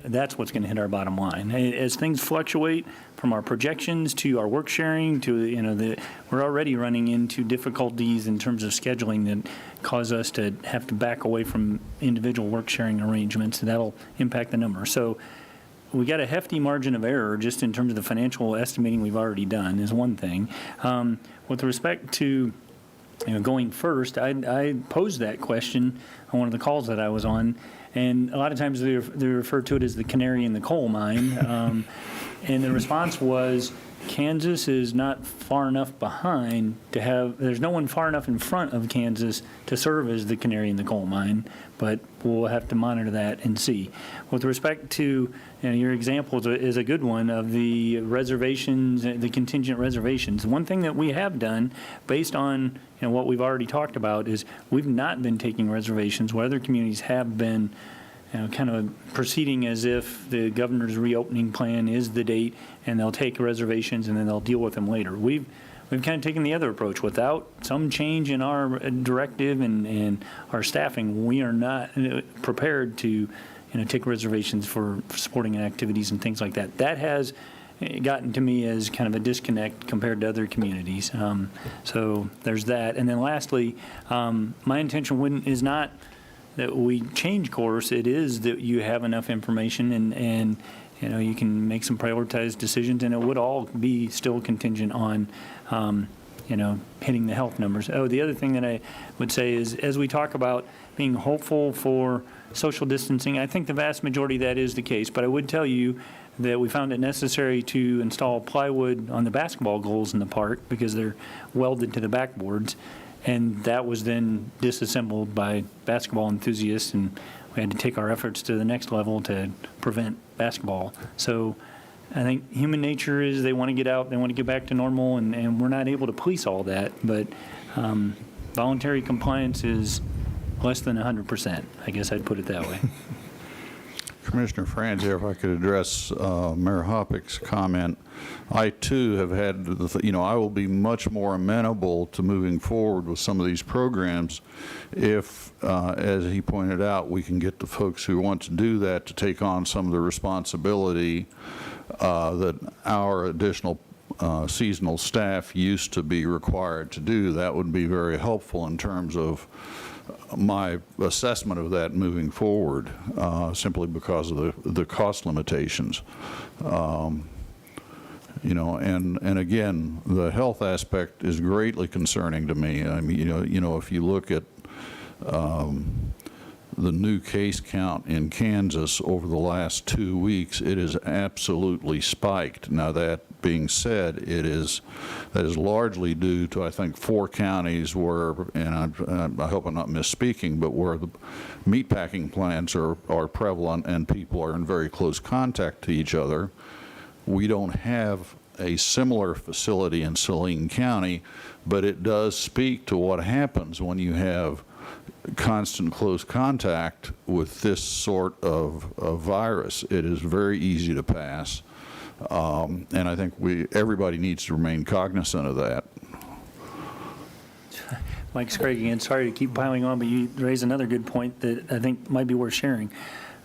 that's what's going to hit our bottom line. As things fluctuate from our projections to our work sharing to, we're already running into difficulties in terms of scheduling that cause us to have to back away from individual work sharing arrangements, and that'll impact the number. So we got a hefty margin of error just in terms of the financial estimating we've already done is one thing. With respect to going first, I posed that question on one of the calls that I was on, and a lot of times they refer to it as the canary in the coal mine, and the response was Kansas is not far enough behind to have, there's no one far enough in front of Kansas to serve as the canary in the coal mine, but we'll have to monitor that and see. With respect to your example is a good one of the reservations, the contingent reservations. One thing that we have done based on what we've already talked about is we've not been taking reservations where other communities have been kind of proceeding as if the governor's reopening plan is the date, and they'll take reservations and then they'll deal with them later. We've kind of taken the other approach. Without some change in our directive and our staffing, we are not prepared to take reservations for sporting activities and things like that. That has gotten to me as kind of a disconnect compared to other communities. So there's that. And then lastly, my intention is not that we change course. It is that you have enough information and you can make some prioritized decisions, and it would all be still contingent on hitting the health numbers. The other thing that I would say is, as we talk about being hopeful for social distancing, I think the vast majority of that is the case, but I would tell you that we found it necessary to install plywood on the basketball goals in the park because they're welded to the backboards. And that was then disassembled by basketball enthusiasts, and we had to take our efforts to the next level to prevent basketball. So I think human nature is they want to get out, they want to get back to normal, and we're not able to police all that. But voluntary compliance is less than 100%. I guess I'd put it that way. Commissioner Franz, if I could address Mayor Hoppick's comment. I, too, have had, I will be much more amenable to moving forward with some of these programs if, as he pointed out, we can get the folks who want to do that to take on some of the responsibility that our additional seasonal staff used to be required to do. That would be very helpful in terms of my assessment of that moving forward, simply because of the cost limitations. And again, the health aspect is greatly concerning to me. I mean, if you look at the new case count in Kansas over the last 2 weeks, it is absolutely spiked. Now, that being said, that is largely due to, I think, 4 counties where, and I hope I'm not misspeaking, but where the meatpacking plants are prevalent and people are in very close contact to each other. We don't have a similar facility in Saline County, but it does speak to what happens when you have constant close contact with this sort of virus. It is very easy to pass, and I think everybody needs to remain cognizant of that. Mike Sprague again, sorry to keep piling on, but you raise another good point that I think might be worth sharing.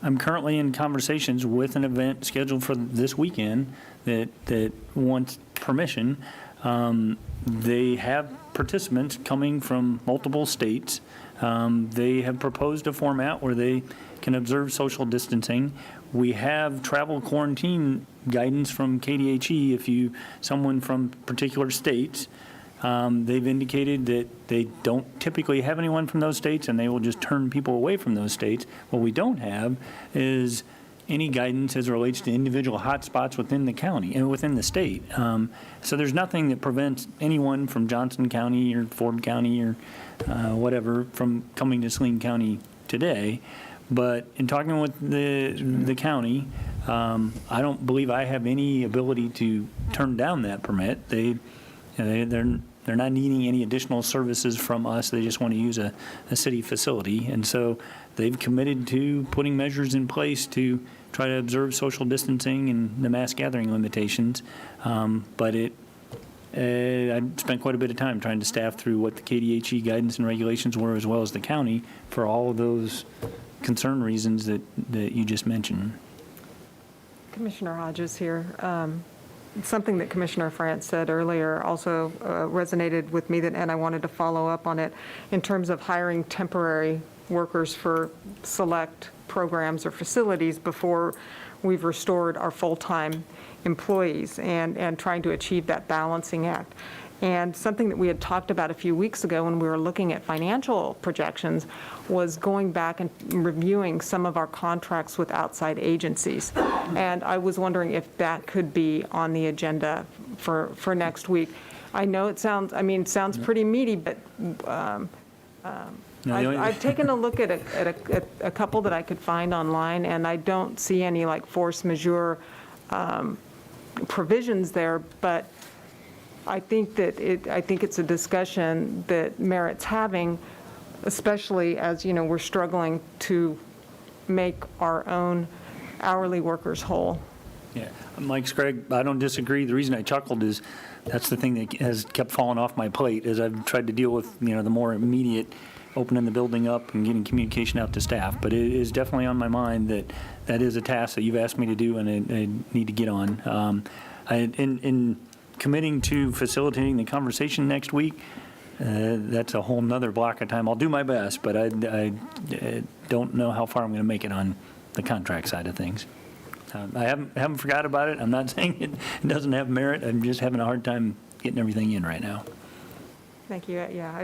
I'm currently in conversations with an event scheduled for this weekend that wants permission. They have participants coming from multiple states. They have proposed a format where they can observe social distancing. We have travel quarantine guidance from KDHE if someone from particular states. They've indicated that they don't typically have anyone from those states, and they will just turn people away from those states. What we don't have is any guidance as it relates to individual hotspots within the county and within the state. So there's nothing that prevents anyone from Johnson County or Ford County or whatever from coming to Saline County today. But in talking with the county, I don't believe I have any ability to turn down that permit. They're not needing any additional services from us. They just want to use a city facility. And so they've committed to putting measures in place to try to observe social distancing and the mass gathering limitations. But I spent quite a bit of time trying to staff through what the KDHE guidance and regulations were, as well as the county, for all of those concern reasons that you just mentioned. Commissioner Hodges here. Something that Commissioner France said earlier also resonated with me, and I wanted to follow up on it in terms of hiring temporary workers for select programs or facilities before we've restored our full-time employees and trying to achieve that balancing act. And something that we had talked about a few weeks ago when we were looking at financial projections was going back and reviewing some of our contracts with outside agencies. And I was wondering if that could be on the agenda for next week. I know it sounds pretty meaty, but I've taken a look at a couple that I could find online, and I don't see any like force majeure provisions there, but I think it's a discussion that merits having, especially as, we're struggling to make our own hourly workers whole. Yeah, Mike Sprague, I don't disagree. The reason I chuckled is that's the thing that has kept falling off my plate as I've tried to deal with, the more immediate opening the building up and getting communication out to staff. But it is definitely on my mind that is a task that you've asked me to do and I need to get on. In committing to facilitating the conversation next week, that's a whole nother block of time. I'll do my best, but I don't know how far I'm going to make it on the contract side of things. I haven't forgot about it. I'm not saying it doesn't have merit. I'm just having a hard time getting everything in right now. Thank you. Yeah,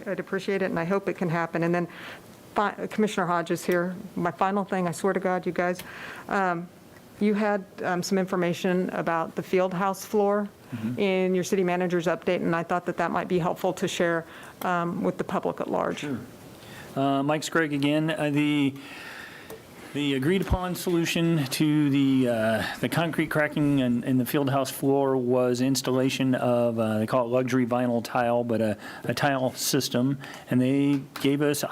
I'd appreciate it, and I hope it can happen. And then Commissioner Hodges here, my final thing, I swear to God, you guys, you had some information about the field house floor in your city manager's update, and I thought that might be helpful to share with the public at large. Sure. Mike Sprague again. The agreed upon solution to the concrete cracking in the field house floor was installation of, they call it luxury vinyl tile, but a tile system. And they gave us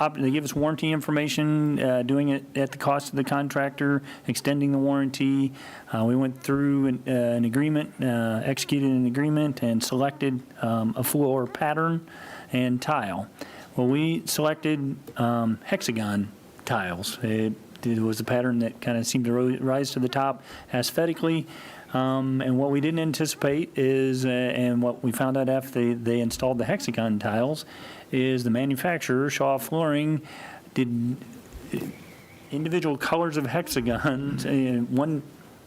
warranty information, doing it at the cost of the contractor, extending the warranty. We went through an agreement, executed an agreement, and selected a floor pattern and tile. Well, we selected hexagon tiles. It was a pattern that kind of seemed to rise to the top aesthetically. And what we didn't anticipate is, and what we found out after they installed the hexagon tiles, is the manufacturer, Shaw Flooring, did individual colors of hexagons. One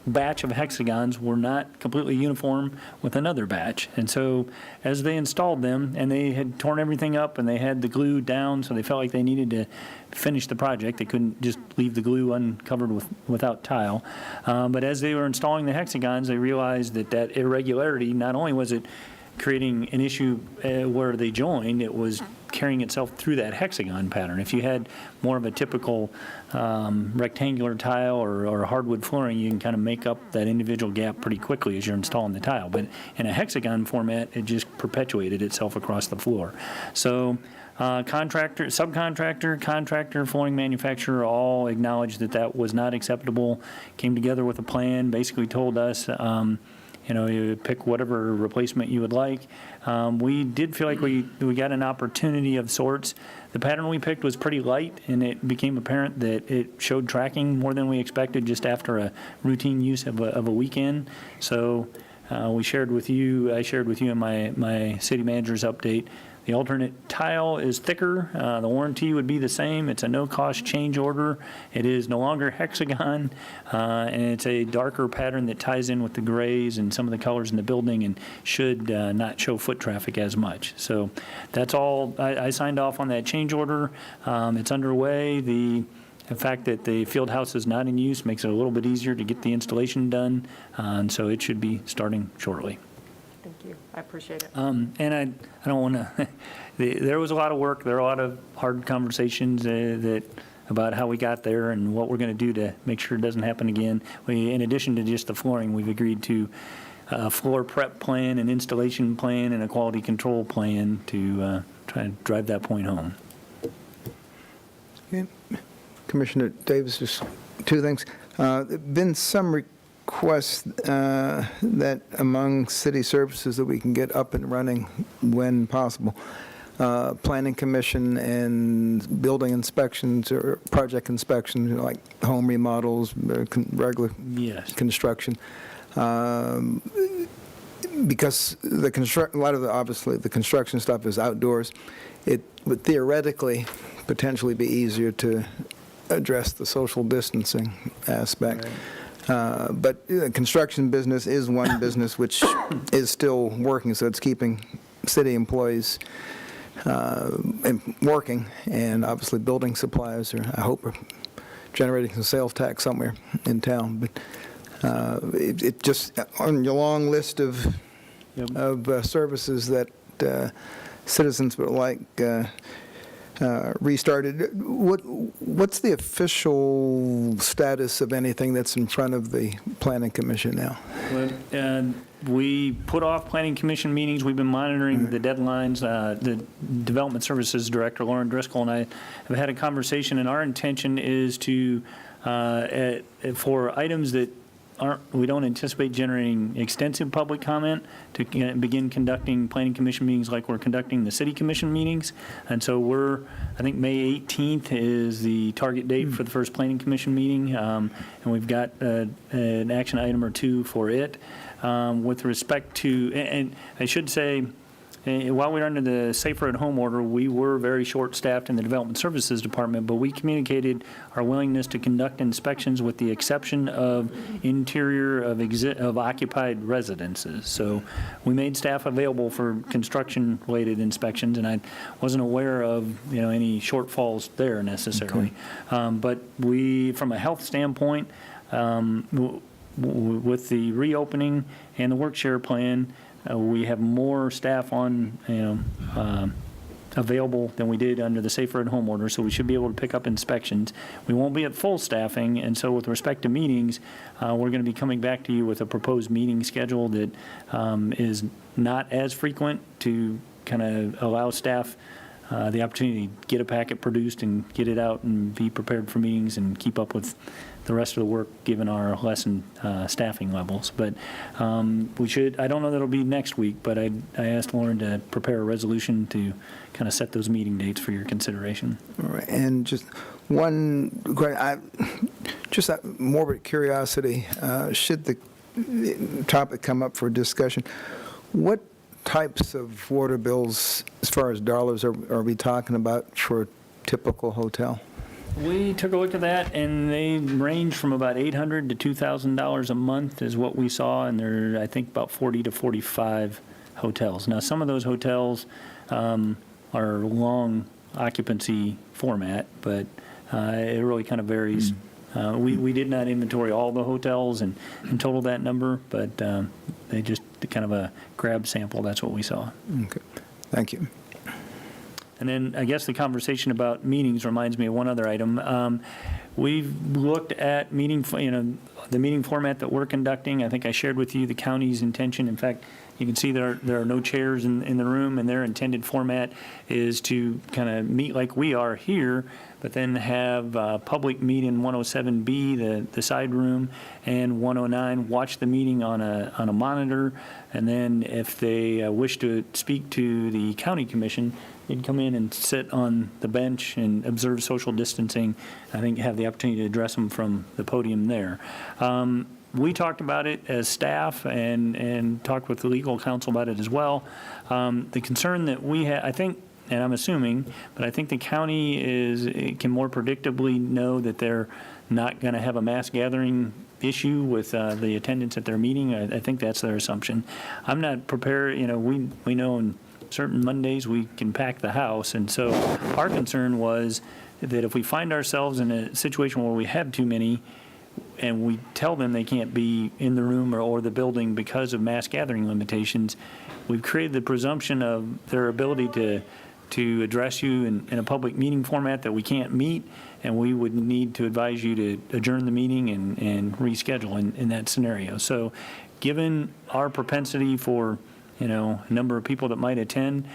batch of hexagons were not completely uniform with another batch. And so as they installed them, and they had torn everything up and they had the glue down, so they felt like they needed to finish the project. They couldn't just leave the glue uncovered without tile. But as they were installing the hexagons, they realized that irregularity, not only was it creating an issue where they joined, it was carrying itself through that hexagon pattern. If you had more of a typical rectangular tile or hardwood flooring, you can kind of make up that individual gap pretty quickly as you're installing the tile. But in a hexagon format, it just perpetuated itself across the floor. So contractor, subcontractor, contractor, flooring manufacturer all acknowledged that was not acceptable, came together with a plan, basically told us, you pick whatever replacement you would like. We did feel like we got an opportunity of sorts. The pattern we picked was pretty light, and it became apparent that it showed tracking more than we expected just after a routine use of a weekend. So I shared with you in my city manager's update. The alternate tile is thicker. The warranty would be the same. It's a no-cost change order. It is no longer hexagon, and it's a darker pattern that ties in with the grays and some of the colors in the building and should not show foot traffic as much. So that's all. I signed off on that change order. It's underway. The fact that the field house is not in use makes it a little bit easier to get the installation done, and so it should be starting shortly. Thank you. I appreciate it. And I don't want to, there was a lot of work, there were a lot of hard conversations about how we got there and what we're going to do to make sure it doesn't happen again. In addition to just the flooring, we've agreed to a floor prep plan, an installation plan, and a quality control plan to try and drive that point home. Okay. Commissioner Davis, just two things. Been some requests that among city services that we can get up and running when possible. Planning commission and building inspections or project inspections, like home remodels, regular construction. Because a lot of obviously the construction stuff is outdoors, it would theoretically potentially be easier to address the social distancing aspect. Right. But the construction business is one business which is still working, so it's keeping city employees working, and obviously building supplies I hope, are generating some sales tax somewhere in town. But it just, on your long list of services that citizens would like restarted, what's the official status of anything that's in front of the Planning Commission now? Well, we put off Planning Commission meetings. We've been monitoring the deadlines. The Development Services Director, Lauren Driscoll, and I have had a conversation, and our intention is to, for items that we don't anticipate generating extensive public comment, to begin conducting Planning Commission meetings like we're conducting the City Commission meetings. And so I think May 18th is the target date for the first Planning Commission meeting, and we've got an action item or two for it. With respect to, and I should say, while we were under the Safer at Home order, we were very short-staffed in the Development Services Department, but we communicated our willingness to conduct inspections with the exception of interior of occupied residences. So we made staff available for construction-related inspections, and I wasn't aware of any shortfalls there necessarily. Okay. But we, from a health standpoint, with the reopening and the work share plan, we have more staff on, available than we did under the Safer at Home order, so we should be able to pick up inspections. We won't be at full staffing, and so with respect to meetings, we're going to be coming back to you with a proposed meeting schedule that is not as frequent, to kind of allow staff the opportunity to get a packet produced and get it out and be prepared for meetings and keep up with the rest of the work given our lessened staffing levels. But we should, I don't know that it'll be next week, but I asked Lauren to prepare a resolution to kind of set those meeting dates for your consideration. All right, and just one question, just out of morbid curiosity, should the topic come up for discussion, what types of water bills, as far as dollars, are we talking about for a typical hotel? We took a look at that, and they range from about $800 to $2,000 a month is what we saw, and there are, I think, about 40 to 45 hotels. Now, some of those hotels are long occupancy format, but it really kind of varies. We did not inventory all the hotels and total that number, but they just kind of a grab sample, that's what we saw. Okay, thank you. And then I guess the conversation about meetings reminds me of one other item. We've looked at the meeting format that we're conducting. I think I shared with you the county's intention. In fact, you can see there are no chairs in the room, and their intended format is to kind of meet like we are here, but then have public meet in 107B, the side room, and 109 watch the meeting on a monitor. And then if they wish to speak to the county commission, they'd come in and sit on the bench and observe social distancing. I think have the opportunity to address them from the podium there. We talked about it as staff and talked with the legal counsel about it as well. The concern that we have, I think, and I'm assuming, but I think the county can more predictably know that they're not going to have a mass gathering issue with the attendance at their meeting. I think that's their assumption. I'm not prepared, we know on certain Mondays we can pack the house, and so our concern was that if we find ourselves in a situation where we have too many, and we tell them they can't be in the room or the building because of mass gathering limitations, we've created the presumption of their ability to address you in a public meeting format that we can't meet, and we would need to advise you to adjourn the meeting and reschedule in that scenario. So given our propensity for a number of people that might attend,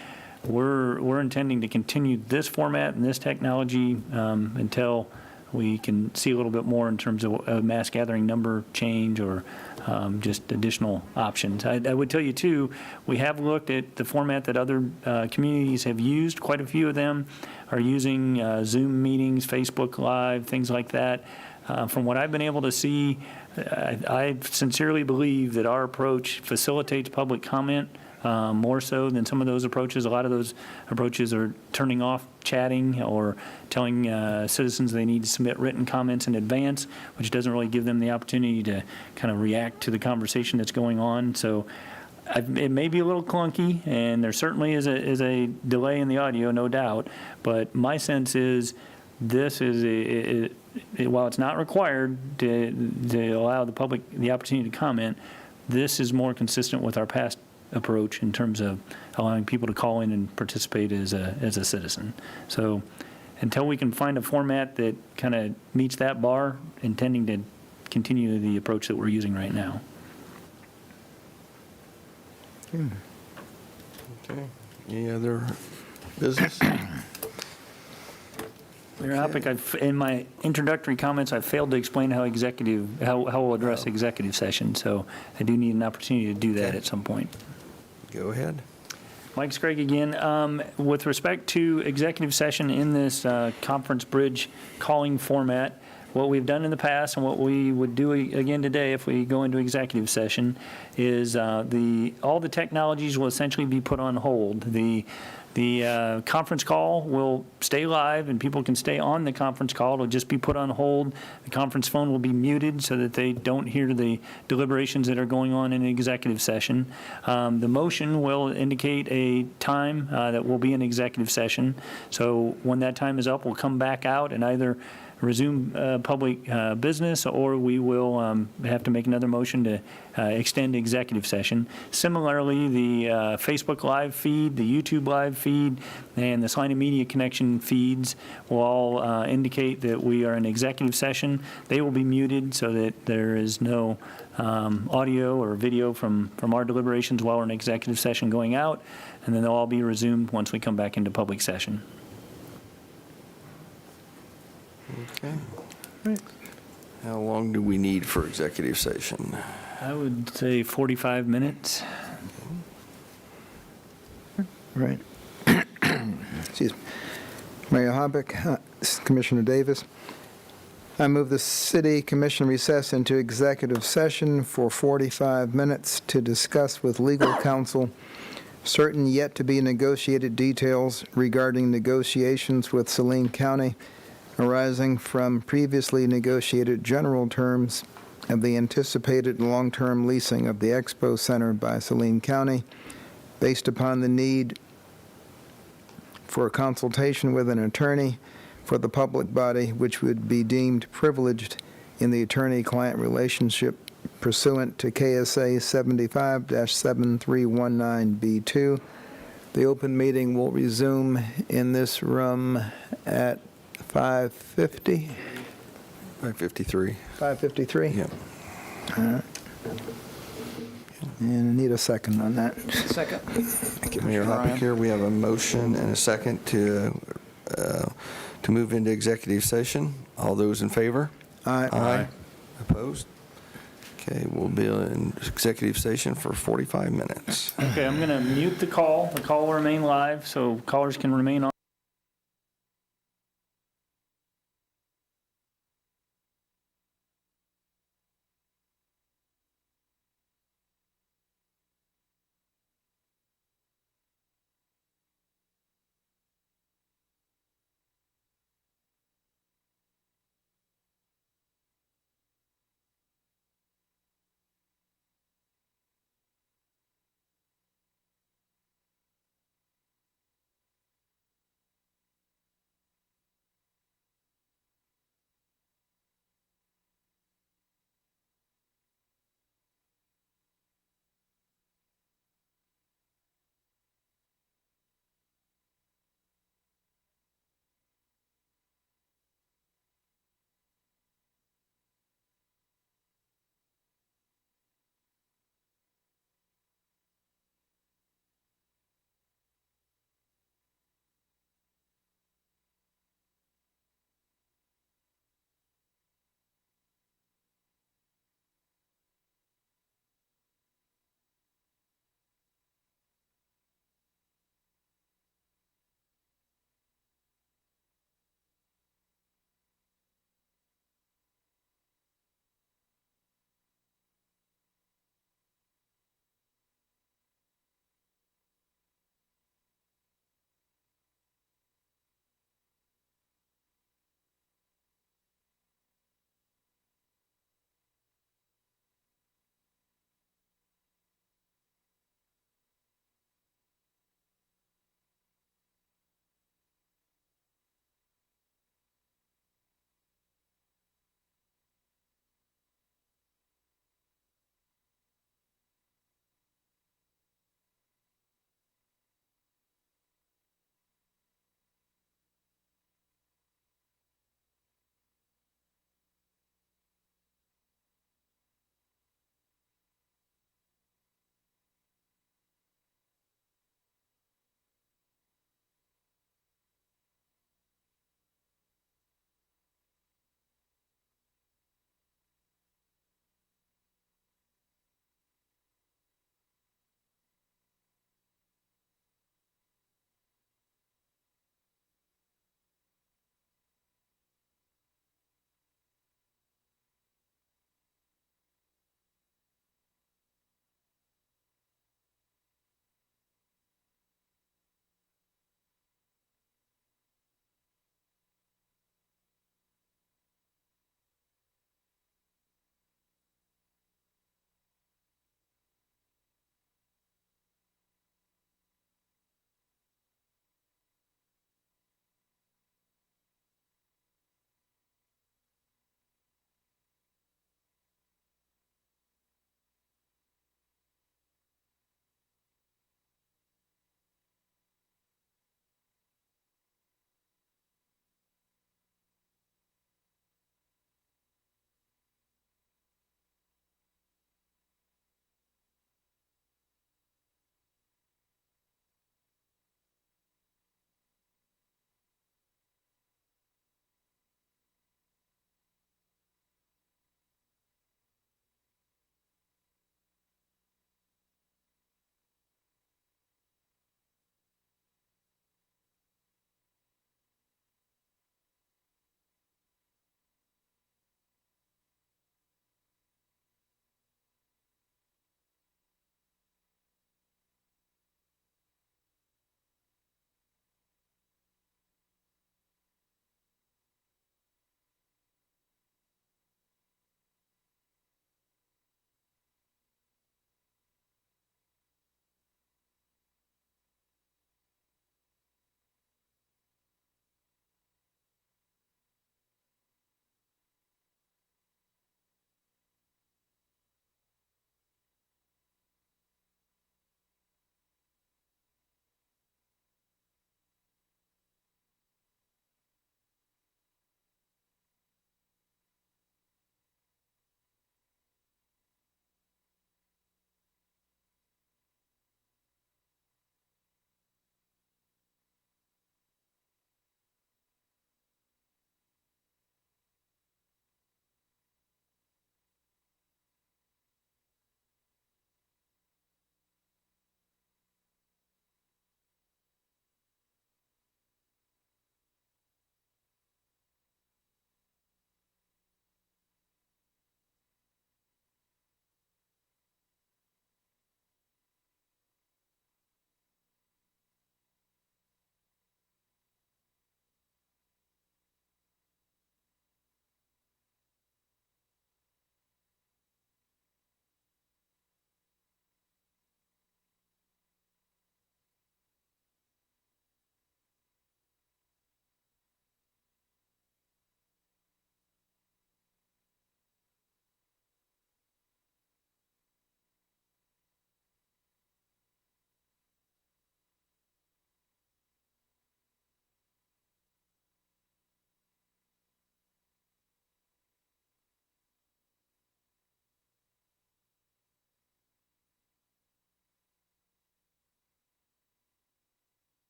we're intending to continue this format and this technology until we can see a little bit more in terms of a mass gathering number change or just additional options. I would tell you, too, we have looked at the format that other communities have used. Quite a few of them are using Zoom meetings, Facebook Live, things like that. From what I've been able to see, I sincerely believe that our approach facilitates public comment more so than some of those approaches. A lot of those approaches are turning off chatting or telling citizens they need to submit written comments in advance, which doesn't really give them the opportunity to kind of react to the conversation that's going on. So it may be a little clunky, and there certainly is a delay in the audio, no doubt, but my sense is this is while it's not required to allow the public the opportunity to comment, this is more consistent with our past approach in terms of allowing people to call in and participate as a citizen. So until we can find a format that kind of meets that bar, intending to continue the approach that we're using right now. Okay. Any other business? Mayor Hoppick, in my introductory comments, I failed to explain how we'll address executive session, so I do need an opportunity to do that at some point. Go ahead. Mike Sprague again. With respect to executive session in this conference bridge calling format, what we've done in the past and what we would do again today if we go into executive session is all the technologies will essentially be put on hold. The conference call will stay live and people can stay on the conference call. It'll just be put on hold. The conference phone will be muted so that they don't hear the deliberations that are going on in an executive session. The motion will indicate a time that will be an executive session. So when that time is up, we'll come back out and either resume public business, or we will have to make another motion to extend executive session. Similarly, the Facebook Live feed, the YouTube Live feed, and the Salina Media Connection feeds will all indicate that we are in executive session. They will be muted so that there is no audio or video from our deliberations while we're in executive session going out, and then they'll all be resumed once we come back into public session. Okay. How long do we need for executive session? I would say 45 minutes. Right. Excuse me. Mayor Hoppick, Commissioner Davis. I move the City Commission recess into executive session for 45 minutes to discuss with legal counsel certain yet to be negotiated details regarding negotiations with Saline County arising from previously negotiated general terms of the anticipated long-term leasing of the Expo Center by Saline County, based upon the need for a consultation with an attorney for the public body, which would be deemed privileged in the attorney-client relationship pursuant to KSA 75-7319B2. The open meeting will resume in this room at 5:50? 5:53. 5:53? Yep. All right. And I need a second on that. Second. Thank you, Mayor Hoppick here. We have a motion and a second to move into executive session. All those in favor? Aye. Opposed? Okay, we'll be in executive session for 45 minutes. Okay, I'm going to mute the call. The call will remain live, so callers can remain on.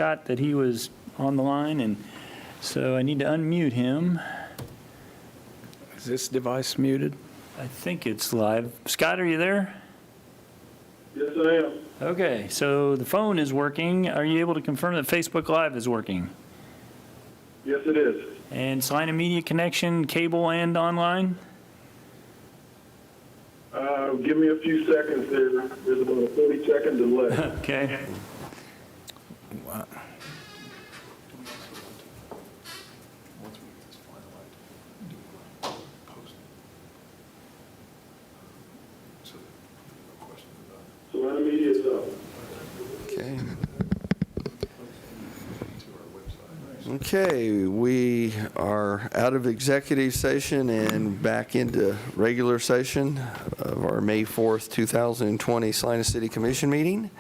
Scott that he was on the line, and so I need to unmute him. Is this device muted? I think it's live. Scott, are you there? Yes, I am. Okay, so the phone is working. Are you able to confirm that Facebook Live is working? Yes, it is. And Salina Media connection, cable and online? Give me a few seconds there. There's about a 30-second delay. Okay. Salina Media is up. Okay. Okay, we are out of executive session and back into regular session of our May 4th, 2020 Salina City Commission meeting.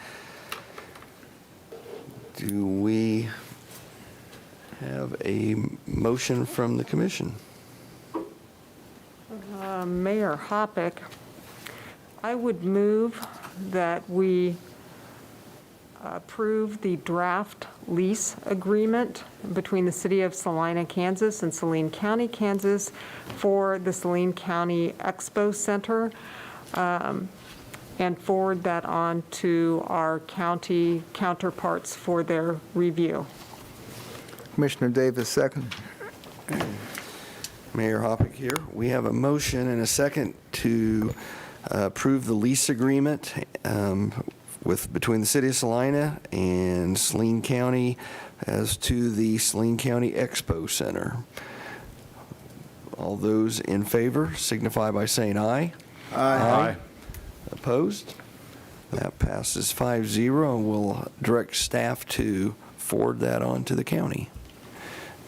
Do we have a motion from the commission? Mayor Hoppick, I would move that we approve the draft lease agreement between the City of Salina, Kansas and Saline County, Kansas for the Saline County Expo Center, and forward that on to our county counterparts for their review. Commissioner Davis, second. Mayor Hoppick here. We have a motion and a second to approve the lease agreement between the City of Salina and Saline County as to the Saline County Expo Center. All those in favor signify by saying aye. Aye. Opposed? That passes 5-0, and we'll direct staff to forward that on to the county.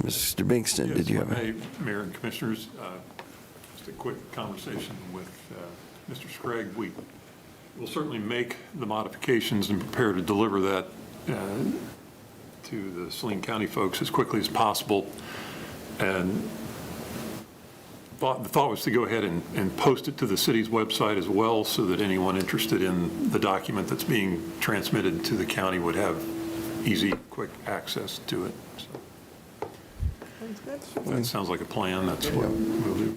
Mr. Bingston, did you have a... Mayor and Commissioners, just a quick conversation with Mr. Scragg. We will certainly make the modifications and prepare to deliver that to the Saline County folks as quickly as possible. And the thought was to go ahead and post it to the city's website as well, so that anyone interested in the document that's being transmitted to the county would have easy, quick access to it. So if that sounds like a plan. That's what we'll do.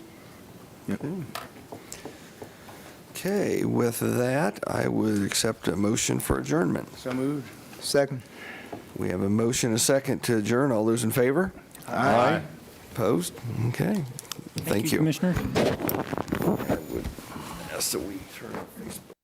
Okay, with that, I would accept a motion for adjournment. So moved. Second. We have a motion, and a second to adjourn. All those in favor? Aye. Opposed? Okay. Thank you. Commissioner. I would ask that we turn off Facebook.